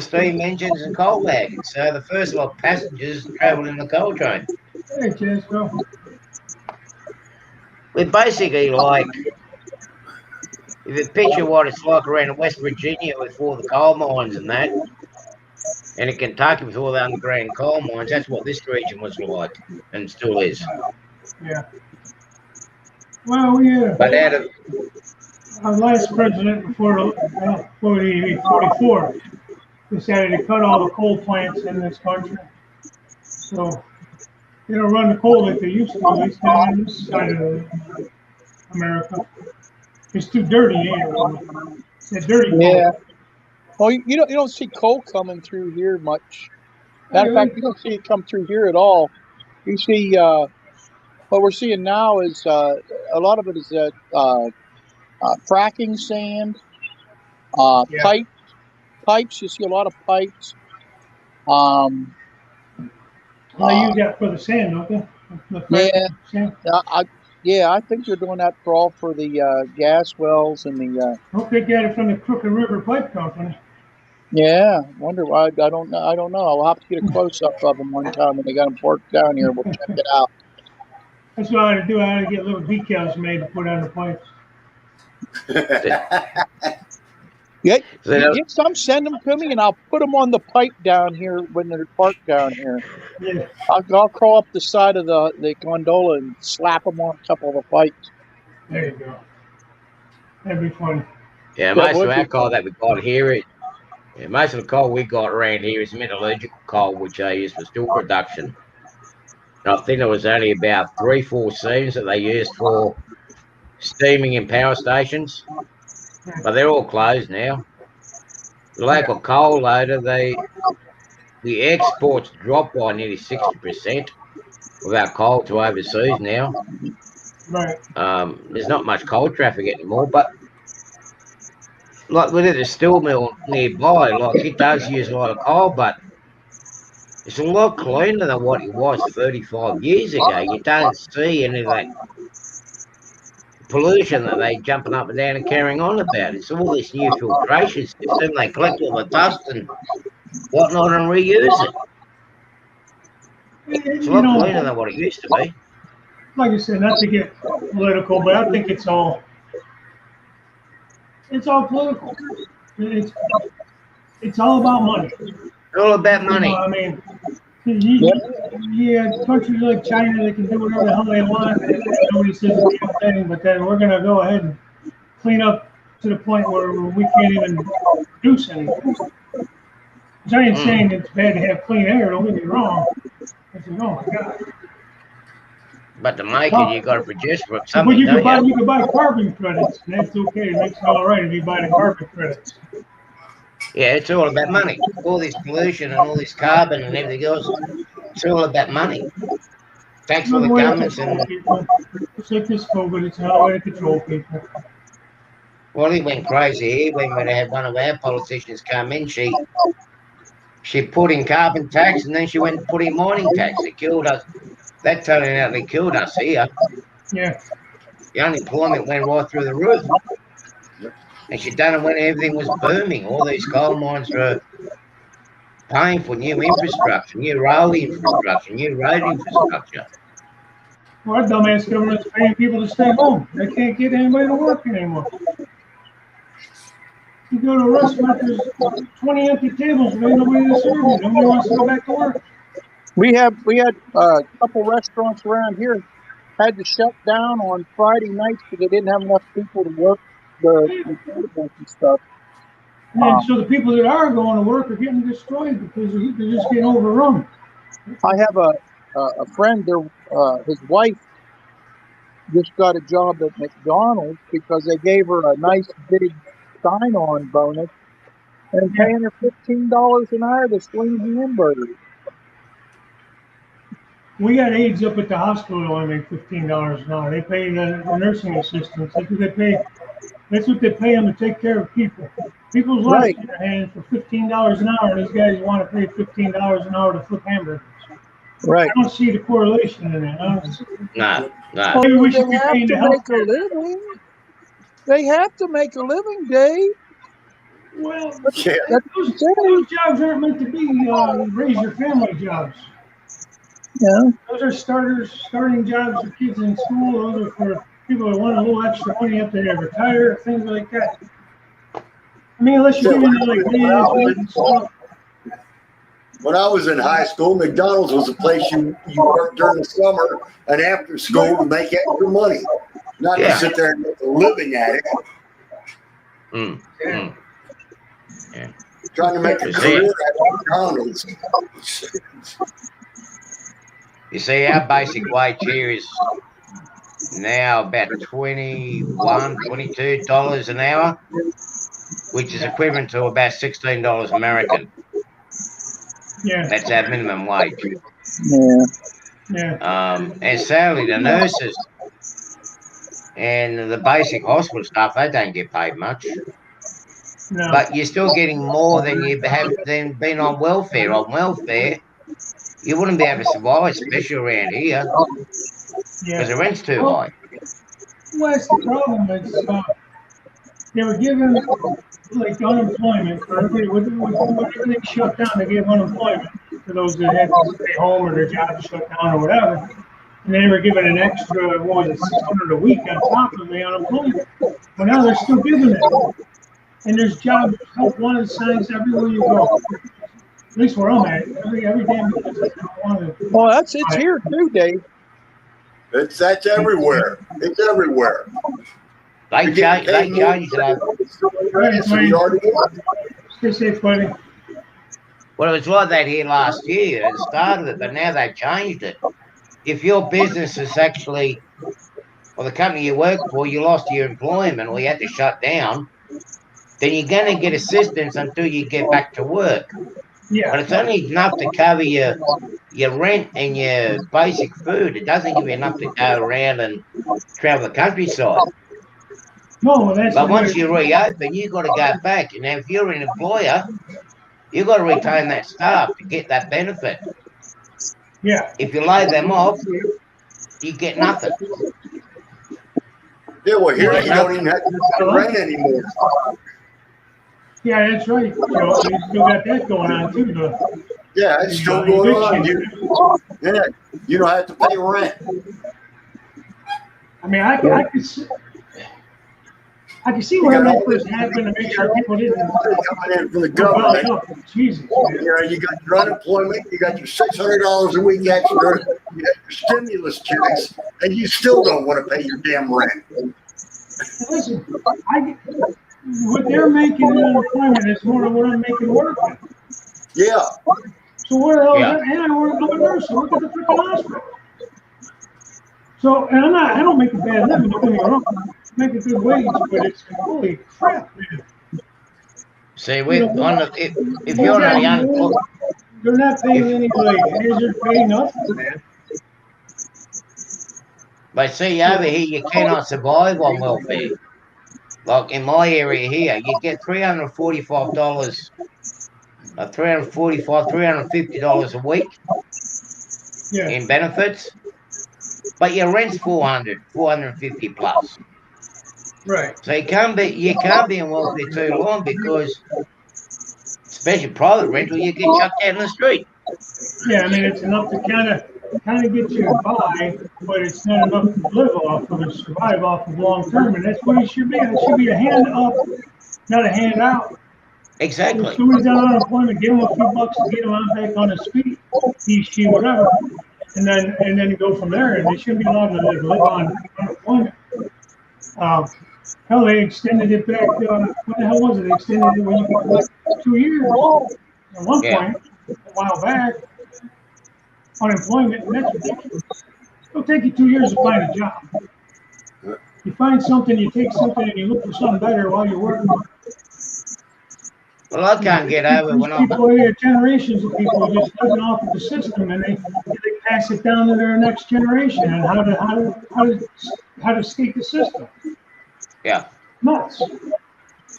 steam engines and coal wagons. So the first lot of passengers travelled in the coal train. Hey, cheers, bro. We're basically like, if you picture what it's like around West Virginia with all the coal mines and that, and in Kentucky with all the underground coal mines, that's what this region was like and still is. Yeah. Well, we But out of our last president before 44 decided to cut all the coal plants in this country. So they don't run the coal like they used to, at least down on this side of America. It's too dirty anyway. It's that dirty coal. Yeah. Well, you don't see coal coming through here much. Matter of fact, you don't see it come through here at all. You see, what we're seeing now is a lot of it is fracking sand, pipes. You see a lot of pipes. They use that for the sand, don't they? Sand. I think they're doing that for the gas wells and the. Hope they get it from the Crooked River Pipe Company. Yeah, wonder why. I don't know. I'll have to get a close up of them one time when they got them parked down here. We'll check it out. That's what I had to do. I had to get little decals made to put on the pipes. Get some, send them to me, and I'll put them on the pipe down here when they're parked down here. Yeah. I'll crawl up the side of the gondola and slap them on top of the pipes. There you go. That'd be fun. Yeah, most of our coal that we got here, most of the coal we got around here is metallurgical coal, which they use for steel production. And I think there was only about 3-4 seams that they used for steaming in power stations, but they're all closed now. The local coal loader, the exports dropped by nearly 60% of our coal to overseas now. Right. There's not much coal traffic anymore, but like with the steel mill nearby, like it does use a lot of coal, but it's a lot cleaner than what it was 35 years ago. You don't see any of that pollution that they jumping up and down and carrying on about. It's all this new filtration system. They collect all the dust and whatnot and reuse it. It's a lot cleaner than what it used to be. Like I said, not to get political, but I think it's all political. It's all about money. All about money. I mean, countries like China, they can do whatever the hell they want. Nobody says a damn thing, but then we're going to go ahead and clean up to the point where we can't even produce anything. I ain't saying it's bad to have clean air, don't get me wrong. I said, oh my God. But to make it, you got to produce something. But you can buy carbon credits, and that's okay. It makes it all right if you buy the carbon credits. Yeah, it's all about money. All this pollution and all this carbon and everything else, it's all about money. Thanks for the governments. It's like this COVID, it's another way to control people. Well, he went crazy here when we had one of our politicians come in. She put in carbon tax and then she went and put in mining tax. It killed us. That totally killed us here. Yeah. The unemployment went right through the roof. And she done it when everything was booming. All these coal mines were paying for new infrastructure, new rail infrastructure, new road infrastructure. Well, our dumbass government's paying people to stay home. They can't get anybody to work anymore. You go to a restaurant, there's 20 empty tables, but ain't nobody to serve you. Nobody wants to go back to work. We had a couple restaurants around here had to shut down on Friday nights because they didn't have enough people to work the tables and stuff. And so the people that are going to work are getting destroyed because they're just getting overrun. I have a friend there, his wife just got a job at McDonald's because they gave her a nice big sign-on bonus and paying her $15 an hour to swing hamburgers. We got aides up at the hospital that only make $15 an hour. They pay the nursing assistants. That's what they pay. That's what they pay them to take care of people. People's lives in their hands for $15 an hour, and these guys want to pay $15 an hour to flip hamburgers. Right. I don't see the correlation in that. No. Maybe we should They be have paying to the make a healthcare. living. They have to make a living, Dave. Well, Yeah. those jobs aren't meant to be raise your family jobs. Yeah. Those are starting jobs for kids in school. Those are for people that want a little extra money after they retire, things like that. I mean, unless you get into like management and stuff. When I was in high school, McDonald's was a place you worked during the summer and after school to make extra money, not to sit there and make a living at it. Yeah. Trying to make a career at McDonald's. You see, our basic wage here is now about $22 an hour, which is equivalent to about $16 American. Yeah. That's our minimum wage. Yeah. And sadly, the nurses and the basic hospital staff, they don't get paid much. No. But you're still getting more than you have than being on welfare. On welfare, you wouldn't be able to survive, especially around here, because the rent's too high. Well, that's the problem. It's, they were given like unemployment for everybody. When everything shut down, they gave unemployment to those that had to stay home or their jobs shut down or whatever. And they were given an extra, what was it, $600 a week on top of the unemployment. But now they're still giving it. And there's job help wanted signs everywhere you go. At least where I'm at. Every damn business I wanted. Well, it's here too, Dave. That's everywhere. It's everywhere. They changed it. Stay safe, buddy. Well, it was like that here last year. It started it, but now they've changed it. If your business is actually, or the company you work for, you lost your employment or you had to shut down, then you're going to get assistance until you get back to work. Yeah. But it's only enough to cover your rent and your basic food. It doesn't give you enough to go around and travel the countryside. No, that's. But once you reopen, you've got to go back. And if you're an employer, you've got to retain that staff to get that benefit. Yeah. If you lay them off, you get nothing. Yeah, well, here you don't even have to pay rent anymore. Yeah, that's right. You still got that going on too, though. Yeah, it's still going on. You don't have to pay rent. I mean, I can see where that first happened to make sure people didn't coming in from the government. Jesus. You got your unemployment, you got your $600 a week extra, you got your stimulus checks, and you still don't want to pay your damn rent. Listen, what they're making in unemployment is more than what I'm making working. Yeah. So what the hell is that? And I work, I'm a nurse, I work at the freaking hospital. So, and I don't make a bad living, don't get me wrong. I make a good wage, but it's holy crap, man. See, if you're not young, they're not paying any like hazard pay, nothing, man. But see, over here, you cannot survive on welfare. Like in my area here, you get $345, $350 a week in benefits, but your rent's $450 plus. Right. So you can't be in welfare too long because, especially private rental, you get shut down in the street. Yeah, I mean it's enough to kind of get you by, but it's not enough to live off of and survive off of long term, and that's what it should be. It should be a hand up, not a hand out. Exactly. If somebody's on unemployment, give them a few bucks to get them on back on his feet, he, she, whatever, and then go from there. And they shouldn't be allowed to live on unemployment. Hell, they extended it back. What the hell was it? They extended it when you could collect 2 years at one point, a while back. Unemployment, and that's ridiculous. It'll take you 2 years to find a job. You find something, you take something, and you look for something better while you're working. Well, I can't get over when I'm. People here, generations of people are just living off of the system, and they pass it down to their next generation. And how to skate the system? Yeah. Nuts.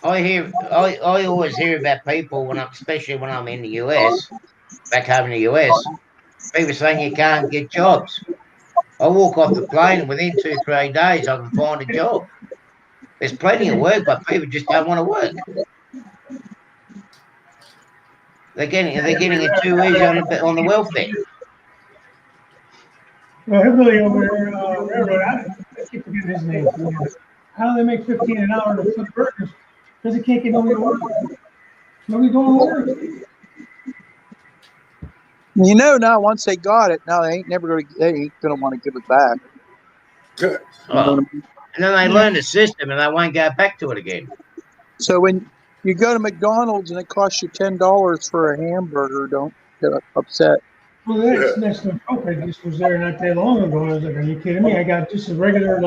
I always hear about people especially when I'm in the US, back home in the US, people saying you can't get jobs. I walk off the plane and within 2, 3 days I can find a job. There's plenty of work, but people just don't want to work. They're getting it too easy on the welfare. Well, hillbilly over there, railroad. I keep forgetting his name. How do they make 15 an hour to flip burgers? Because they can't get nobody to work. Nobody going to work. You know, now once they got it, now they ain't gonna want to give it back. Good. Oh. And then they learn the system and they won't go back to it again. So when you go to McDonald's and it costs you $10 for a hamburger, don't get upset. Well, that's no joke. I just was there not that long ago. I was like, "Are you kidding me? I got just a regular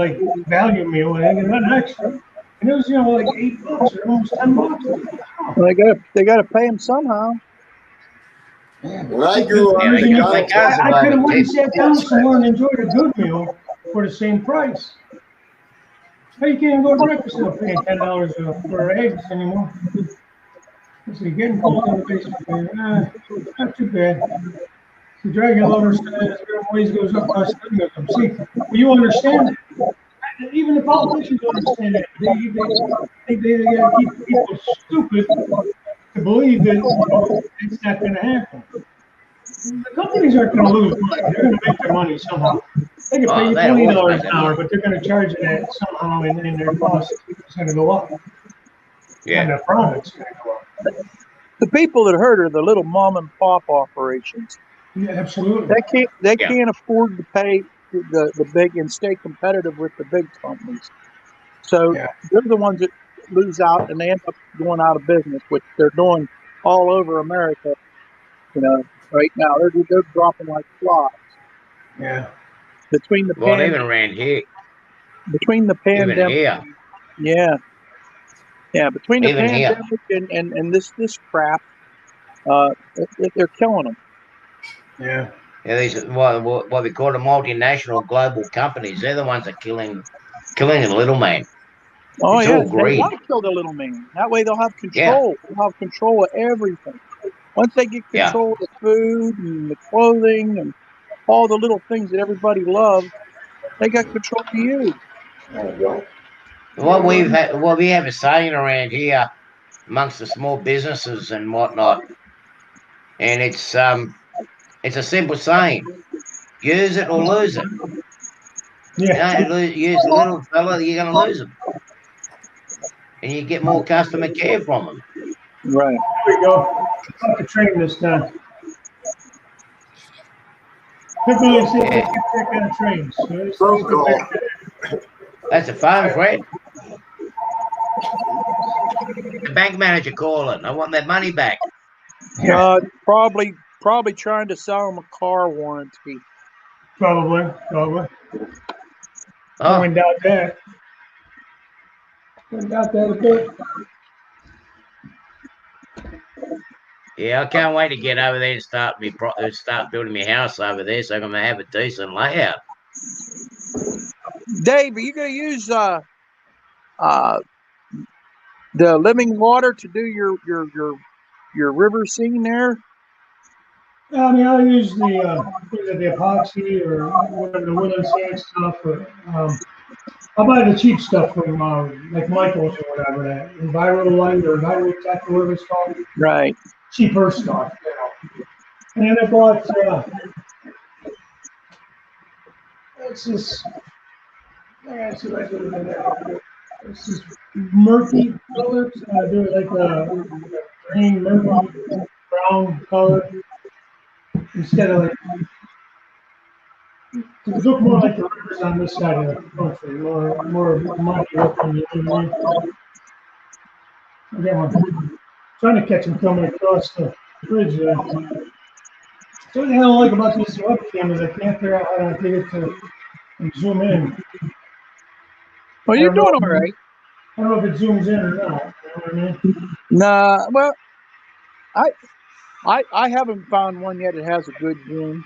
value meal and I get nothing extra." And it was like $8 or almost $10. Well, they gotta pay them somehow. When I grew up, I could have went and sat down somewhere and enjoyed a good meal for the same price. Now you can't even go to breakfast without paying $10 for eggs anymore. So you're getting cold on the basement. Not too bad. The dragon loader always goes up, cost goes up. See, you understand that. Even the politicians understand that. They got to keep people stupid to believe that it's not going to happen. The companies aren't going to lose money. They're going to make their money somehow. They can pay you $20 an hour, but they're going to charge you that somehow, and their cost is going to go up. Yeah. And their profits going to go up. The people that hurt are the little mom and pop operations. Yeah, absolutely. They can't afford to pay the big and stay competitive with the big companies. So they're the ones that lose out and they end up going out of business, which they're doing all over America. Right now they're dropping like flies. Yeah. Between the even around here. Between the pandemic. Even here. Yeah. Between the even pandemic and this crap, they're killing them. Yeah. Yeah, these what we call the multinational global companies. They're the ones that are killing the little man. Oh, it's yeah, all greed. They want to kill the little man. That way they'll have control. Yeah. They'll have control of everything. Once they get control of the food and the clothing and all the little things that everybody loves, they got control of you. What we have a saying around here amongst the small businesses and whatnot, and it's a simple saying: use it or lose it. Yeah. Use the little fella, you're going to lose him, and you get more customer care from them. Right. Here we go. About the train this time. Typically, say get back on trains. That's a phone, Fred. The bank manager calling. I want that money back. Probably trying to sell them a car warranty. Probably. Oh. I wouldn't doubt that. A bit. Yeah, I can't wait to get over there and start building my house over there, so I'm gonna have a decent layout. Dave, are you gonna use the living water to do your river scene there? I mean, I'll use the epoxy or whatever the woodland sand stuff. Or, I'll buy the cheap stuff from like Michael's or whatever, that EnviroLite or EnviroTech or whatever it's called. Right. Cheaper stuff, And then I bought this is murky color. I do it like a green, murky, brown color instead of to look more like the rivers on this side of the country, more muddy looking. I'm trying to catch them coming across the bridge there. So what I don't like about this webcam is I can't figure out how to get it to zoom in. Well, you're doing all right. I don't know if it zooms in or not. You know what I mean? Nah, well, I haven't found one yet that has a good room.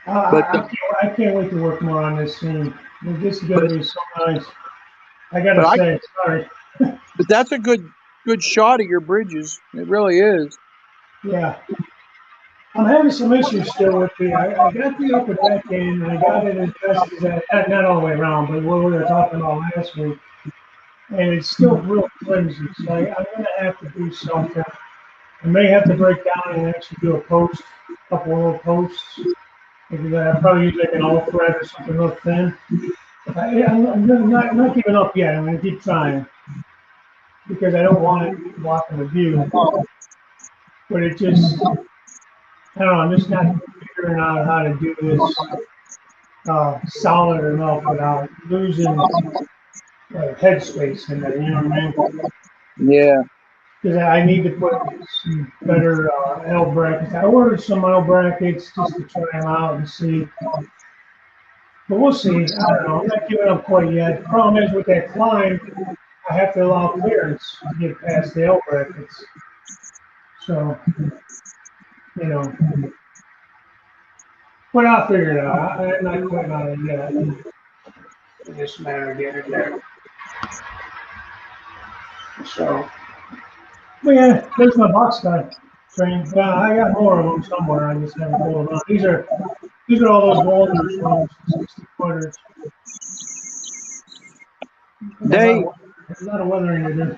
I can't wait to work more on this scene. This is going to be so nice. I got to say, sorry. But that's a good shot of your bridges. It really is. Yeah. I'm having some issues still with I got the upper deck in, and I got it as best as not all the way around, but what we were talking about last week. And it's still real flimsy. So I'm going to have to do something. I may have to break down and actually do a post, a couple of little posts. Because I'll probably use like an all thread or something real thin. I'm not giving up yet. I'm going to keep trying. Because I don't want it blocking the view. But it just, I don't know, I'm just not figuring out how to do this solid enough without losing headspace in there, you know what I mean? Yeah. Because I need to put some better L brackets. I ordered some L brackets just to try them out and see. But we'll see. I don't know. I'm not giving up quite yet. The problem is with that climb, I have to allow clearance to get past the L brackets. So, you know. But I'll figure it out. I'm not quitting on it yet. It's just a matter of getting it there. So, but yeah, there's my box guy train. Yeah, I got more of them somewhere. I just haven't pulled them out. These are all those boulders from 60 footers. Dave, a lot of weathering to do.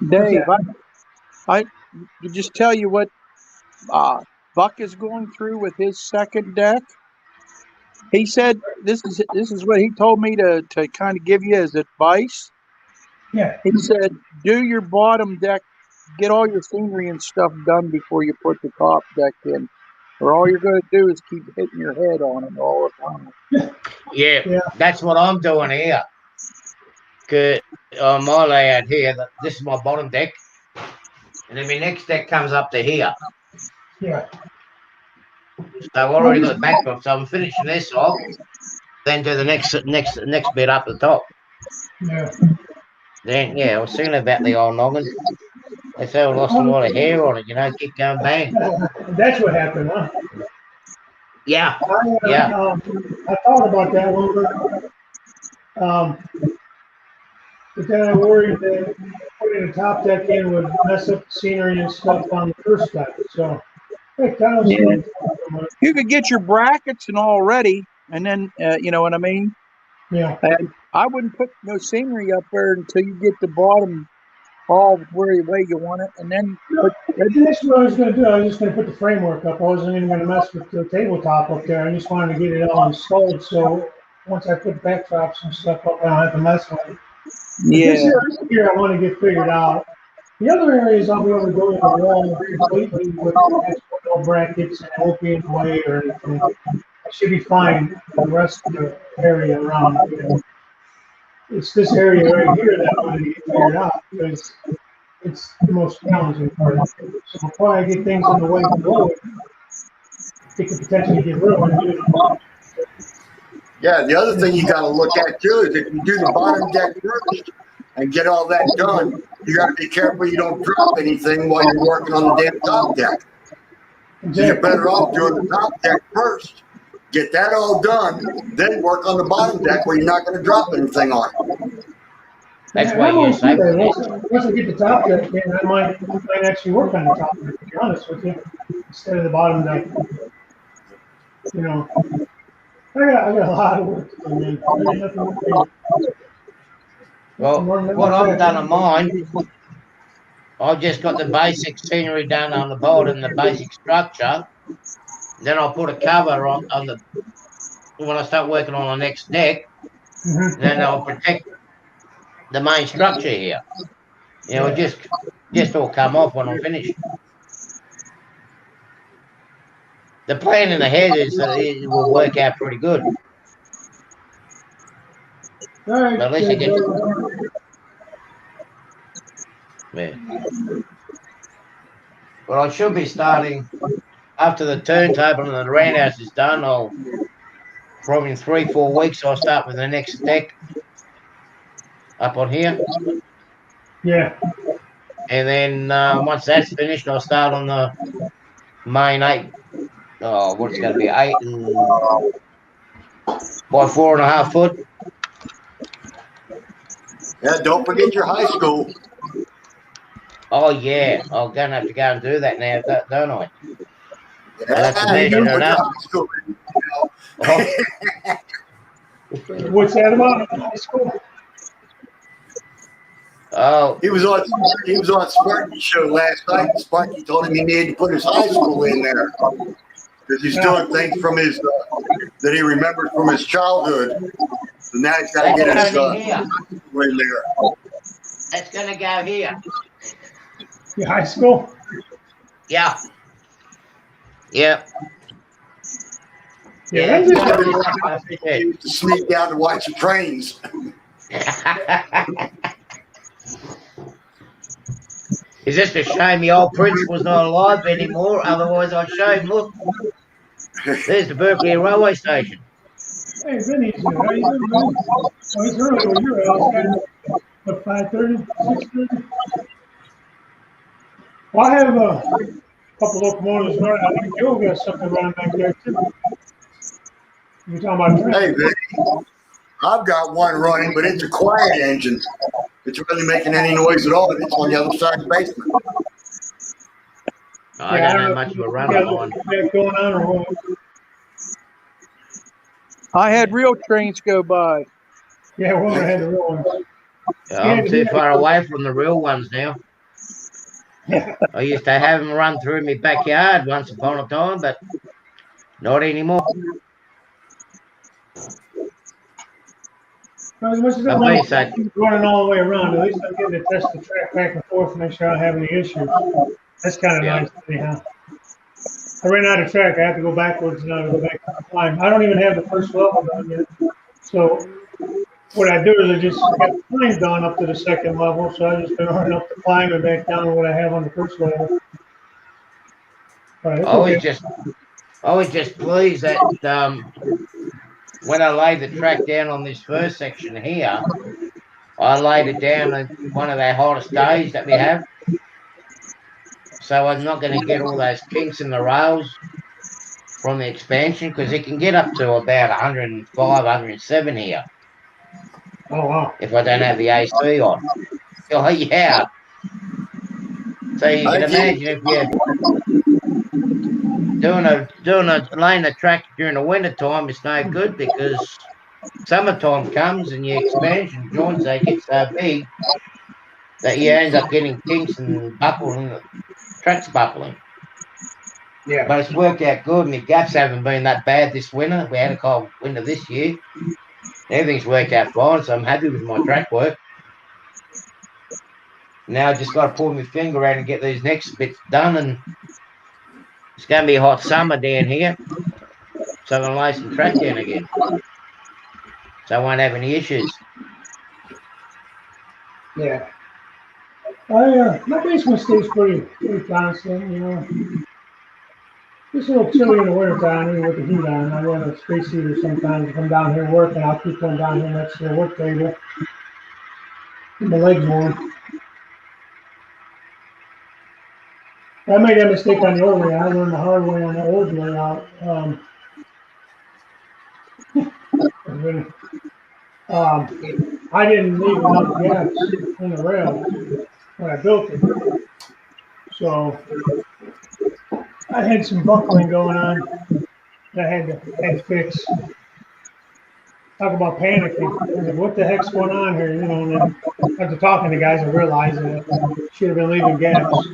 Dave, I can just tell you what Buck is going through with his second deck. He said this is what he told me to kind of give you as advice. Yeah. He said, do your bottom deck, get all your scenery and stuff done before you put the top deck in. Or all you're going to do is keep hitting your head on it all the time. Yeah, that's what I'm doing here. Cause on my layout here, this is my bottom deck, and then my next deck comes up to here. Yeah. So I've already got the backdrop, so I'm finishing this off, then do the next bit up the top. Yeah. Then I was thinking about the old noggin. They say I lost a lot of hair on it, keep going bang. That's what happened, huh? Yeah. I thought about that one, but then I worried that putting the top deck in would mess up the scenery and stuff on the first deck. So, you could get your brackets and all ready, and then you know what I mean. Yeah. And I wouldn't put no scenery up there until you get the bottom all where you want it, and then. That's what I was going to do. I was just going to put the framework up. I wasn't even going to mess with the tabletop up there. I just wanted to get it all installed. So once I put backdrops and stuff up, I don't have to mess with it. Yeah. This area I want to get figured out. The other areas I'll be able to go to the wall completely with no brackets and won't be in the way or anything. I should be fine for the rest of the area around. It's this area right here that I want to get figured out because it's the most challenging part. So before I get things in the way below it, it could potentially get ruined. Yeah, the other thing you got to look at too is if you do the bottom deck first and get all that done, you got to be careful you don't drop anything while you're working on the damn top deck. So you're better off doing the top deck first. Get that all done, then work on the bottom deck where you're not going to drop anything on it. That's why you say. Once I get the top deck in, I might actually work on the top deck, to be honest with you, instead of the bottom deck. I got a lot of work to do, man. Well, what I've done on mine, I've just got the basic scenery done on the bottom, the basic structure. Then I'll put a cover on the when I start working on the next deck. Then I'll protect the main structure here. Just all come off when I'm finished. The plan in the head is that it will work out pretty good. All right. But at least I get. Yeah. Well, I should be starting after the turntable and the roundhouse is done. I'll probably in 3-4 weeks. I'll start with the next deck up on here. Yeah. And then once that's finished, I'll start on the main 8. Oh, what's going to be 8 and by 4.5 foot. Yeah, don't forget your high school. Oh yeah, I'm going to have to go and do that now, don't I? Yeah, I'll have to measure it up. School, Oh. What's that about high school? Oh, he was on Sparky's show last night. Sparky told him he needed to put his high school in there because he's doing things from his that he remembers from his childhood. So now he's got to get his school in there. That's going to go here. Your high school? Yeah. Yeah. Yeah, to sneak down to watch the trains. Is this a shame the old Prince was not alive anymore? Otherwise, I'd show him. Look, there's the Berkeley railway station. Hey, Vinny, how you doing, man? Oh, it's early where you're at. It's 5:30, 6:30. Well, I have a couple locomotives running. I think Joe got something running back there, too. You're talking about trains. Hey, Vinny, I've got one running, but it's a quiet engine. It's really making any noise at all, and it's on the other side of the basement. I don't have much of a run on. Going on or what? I had real trains go by. Yeah, we're gonna have the real ones. I'm too far away from the real ones now. I used to have them run through my backyard once upon a time, but not anymore. Well, as much as I'm running all the way around, at least I'm getting to test the track back and forth to make sure I don't have any issues. That's kind of nice, anyhow. I ran out of track. I have to go backwards now to go back to the climb. I don't even have the first level done yet. So what I do is I just have the climb done up to the second level. So I just been running up the climb and back down to what I have on the first level. Right, I was just pleased that when I laid the track down on this first section here, I laid it down on one of the hottest days that we have. So I'm not going to get all those kinks in the rails from the expansion because it can get up to about 105, 107 here. Oh, wow. If I don't have the AC on. Oh, yeah. So you can imagine if you're laying the track during the winter time, it's no good because summertime comes and your expansion joints, they get so big that you end up getting kinks and buckling. Track's buckling. Yeah. But it's worked out good. My gaps haven't been that bad this winter. We had a cold winter this year. Everything's worked out fine, so I'm happy with my track work. Now I just got to pull my finger out and get these next bits done, and it's going to be a hot summer down here, so I'm going to lay some track down again. So I won't have any issues. Yeah. My basement stays pretty constant, you know. It's a little chilly in the wintertime, even with the heat on. I run a space heater sometimes. If I'm down here working, I'll keep one down here next to the work table. Keep my legs warm. I made that mistake on the old layout. I learned the hard way on the old layout. I didn't leave enough gaps in the rail when I built it. So I had some buckling going on that I had to fix. Talk about panicking. I was like, what the heck's going on here? You know, and then after talking to guys, I realized that I should have been leaving gaps.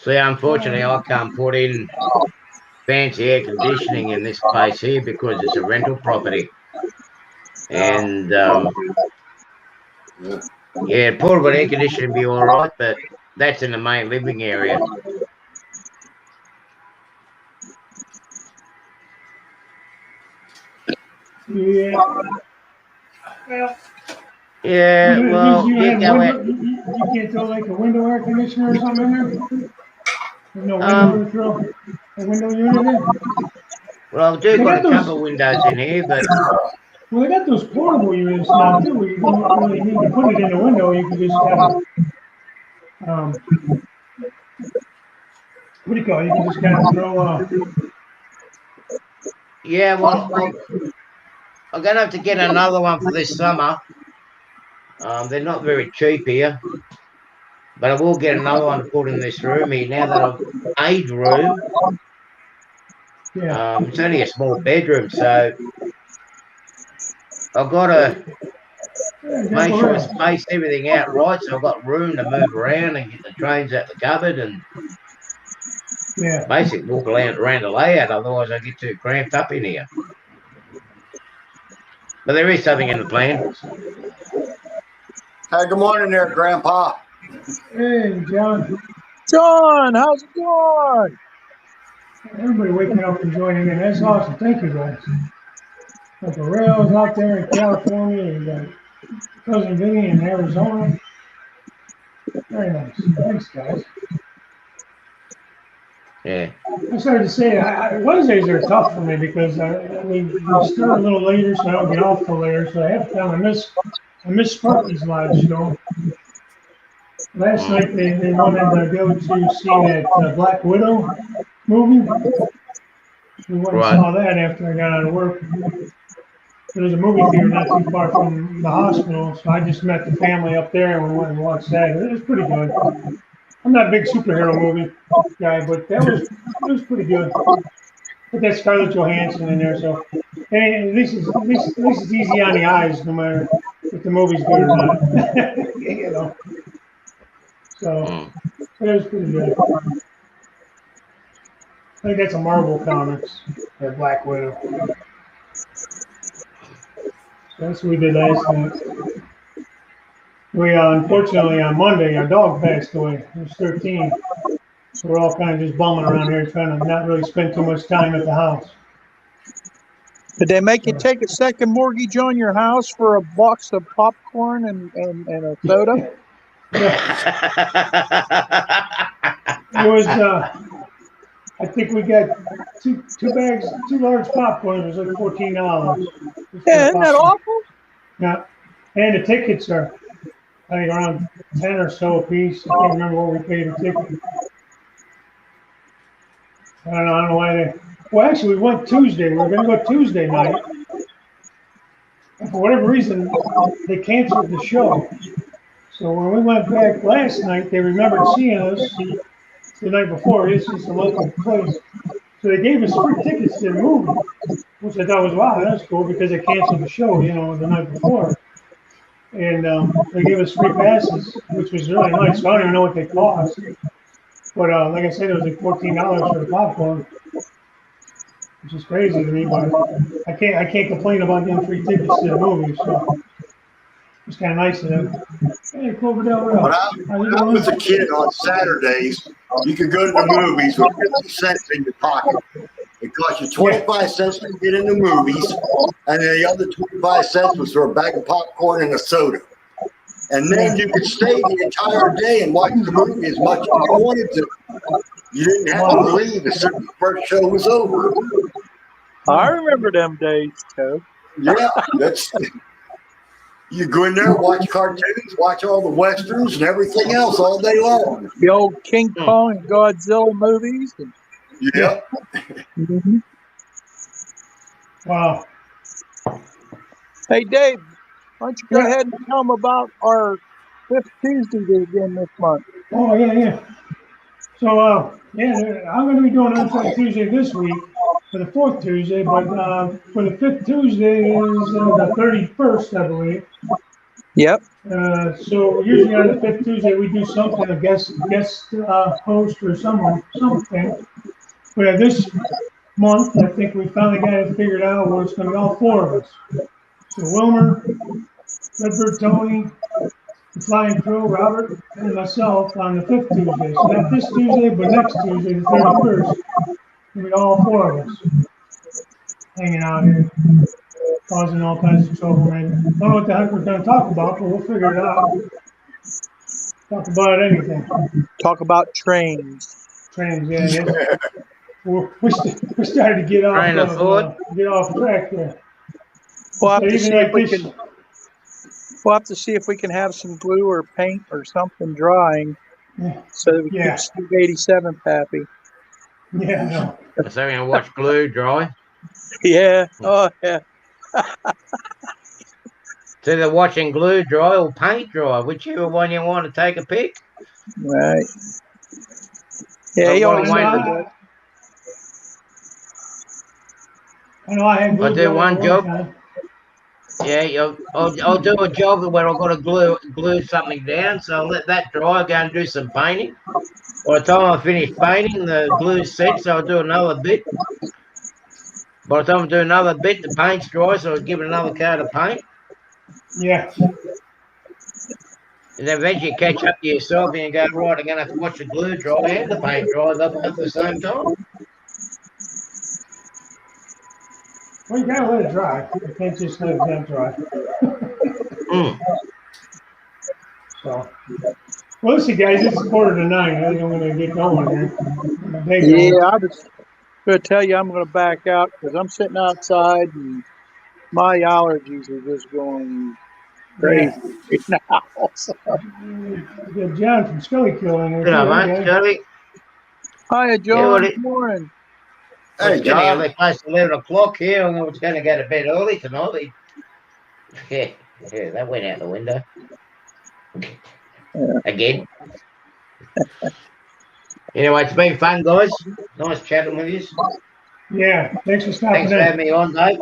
See, unfortunately, I can't put in fancy air conditioning in this place here because it's a rental property. And yeah, portable air conditioning would be all right, but that's in the main living area. Yeah. Yeah, well, you can't throw like a window air conditioner or something in there? There's no window to throw a window unit in? Well, I've got a couple of windows in here, but Well, they got those portable units now too, where you don't really need to put it in the window. You can just kind of, what do you call it? You can just kind of throw. Yeah, well, I'm going to have to get another one for this summer. They're not very cheap here, but I will get another one to put in this room here now that I've made room. Yeah. It's only a small bedroom, so I've got to make sure I space everything out right, so I've got room to move around and get the trains out the cupboard and basically walk around the layout. Otherwise, I get too cramped up in here. But there is something in the plan. Hey, good morning there, Grandpa. Hey, John. John, how's it going? Everybody waking up and joining in. That's awesome. Thank you, guys. Got the rails out there in California. You got Cousin Vinny in Arizona. Very nice. Thanks, guys. Yeah. I started to say, Wednesdays are tough for me because we start a little later, so I don't get off till later. So I have to I miss Sparky's live show. Last night they wanted to go to see that Black Widow movie. We went and saw that after I got out of work. There was a movie theater not too far from the hospital, so I just met the family up there and we went and watched that. It was pretty good. I'm not a big superhero movie guy, but it was pretty good. Put that Scarlett Johansson in there, so and at least it's easy on the eyes, no matter if the movie's good or not. You know. So it was pretty good. I think that's a Marvel Comics, that Black Widow. That's what we did last night. We unfortunately on Monday our dog passed away. He was 13. So we're all kind of just bumming around here trying to not really spend too much time at the house. Did they make you take a second mortgage on your house for a box of popcorn and a soda? It was I think we got two large popcorn. It was like $14. Yeah, isn't that awful? Yeah, and the tickets are, I think, around 10 or so a piece. I can't remember what we paid a ticket. I don't know why they. Well, actually, we went Tuesday. We were going to go Tuesday night. And for whatever reason, they canceled the show. So when we went back last night, they remembered seeing us the night before. It's just a local place. So they gave us free tickets to the movie, which I thought was, wow, that's cool because they canceled the show, the night before. And they gave us free passes, which was really nice. So I don't even know what they cost. But like I said, it was like $14 for the popcorn, which is crazy to me. But I can't complain about getting free tickets to the movie. So it's kind of nice of them. Hey, Cloverdale, when I was a kid on Saturdays, you could go to the movies with 50 cents in your pocket. It cost you 25 cents to get in the movies, and then the other 25 cents was for a bag of popcorn and a soda. And then you could stay the entire day and watch the movie as much as you wanted to. You didn't have to leave as soon as the first show was over. I remember them days, too. Yeah, you go in there, watch cartoons, watch all the westerns and everything else all day long. The old King Kong and Godzilla movies. Yeah. Mm-hmm. Wow. Hey, Dave, why don't you go ahead and tell them about our 5th Tuesday again this month? Oh, yeah. So, I'm going to be doing Unsigned Tuesday this week for the 4th Tuesday, but for the 5th Tuesday is the 31st, I believe. Yep. So usually on the 5th Tuesday we do something, a guest host or something. But this month, I think we finally got it figured out where it's going to be all 4 of us. So Wilmer, Redbird Tony, the Flying Crow, Robert, and myself on the 5th Tuesday. So not this Tuesday, but next Tuesday, the 31st, we'll be all 4 of us hanging out here, causing all kinds of trouble. I don't know what the heck we're going to talk about, but we'll figure it out. Talk about anything. Talk about trains. Trains, yeah. We started to get off track there. We'll have But to even see if like we this, can. We'll have to see if we can have some glue or paint or something drying, so that we keep Steve 87 happy. Yeah, no. So we're gonna watch glue dry. Yeah. Oh yeah. It's either watching glue dry or paint dry, whichever one you want to take a pick. Right. Yeah, But he what always I'm says waiting that. I know I had I'll glue do gun at one one job. time. Yeah, I'll do a job where I've got to glue something down. So I'll let that dry, go and do some painting. By the time I finish painting, the glue's set, so I'll do another bit. By the time I do another bit, the paint's dry, so I'll give it another coat of paint. Yeah. And then eventually you catch up to yourself and you go, right, I'm going to have to watch the glue dry and the paint dry at the same time. Well, you gotta let it dry. You can't just let it down dry. So, well, listen, guys, it's 8:45. I think I'm gonna get going here. Yeah, I was going to tell you I'm going to back out because I'm sitting outside and my allergies are just going crazy now. So. We got John from Scully Kill in there, Good too. on, mate. Charlie. Hiya, John. Good morning. Hey, It's getting John. close to 11 o'clock here. I'm going to go to bed early tonight. Yeah, that went out the window. Again. Anyway, it's been fun, guys. Nice chatting with you. Yeah, thanks for stopping Thanks for having me on, Dave.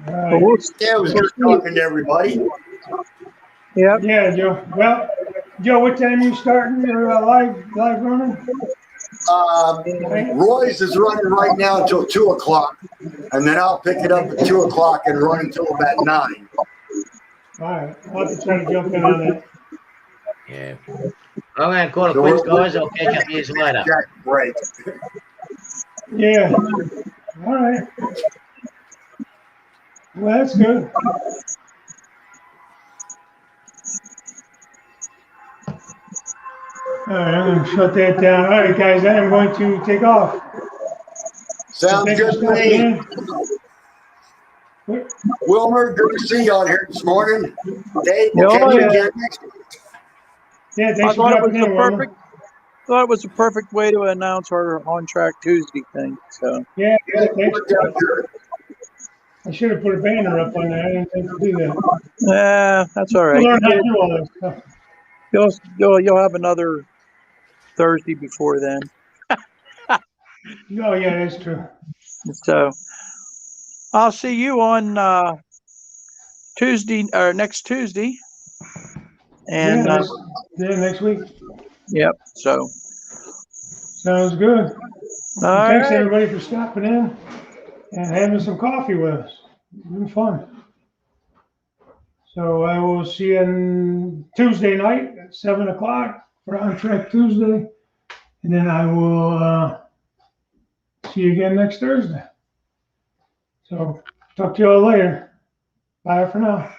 All right. Yeah, it was good talking to everybody. Yep. Yeah, Joe. Well, Joe, what time you starting your live running? Roy's is running right now until 2 o'clock, and then I'll pick it up at 2 o'clock and run until about 9. All right, I'll have to try to jump in on that. Yeah. I'm going to call it quits, guys. I'll catch up with you later. Break. Yeah. All right. Well, that's good. All right, I'm going to shut that down. All right, guys, I am going to take off. Sounds good to me. Wilmer, good to see you on here this morning. Dave, we'll catch you again next week. Yeah, thanks for dropping in, Wilmer. Thought it was the perfect way to announce our On Track Tuesday thing. So yeah, thanks. I should have put a banner up on there. I didn't think to do that. Yeah, that's all right. Learn how to do all this stuff. You'll have another Thursday before then. Oh yeah, that's true. So I'll see you on Tuesday or next Tuesday. And next week. Yep. So sounds good. Well, thanks right. everybody for stopping in and having some coffee with us. It's been fun. So I will see you on Tuesday night at 7 o'clock for On Track Tuesday. And then I will see you again next Thursday. So talk to you all later. Bye for now.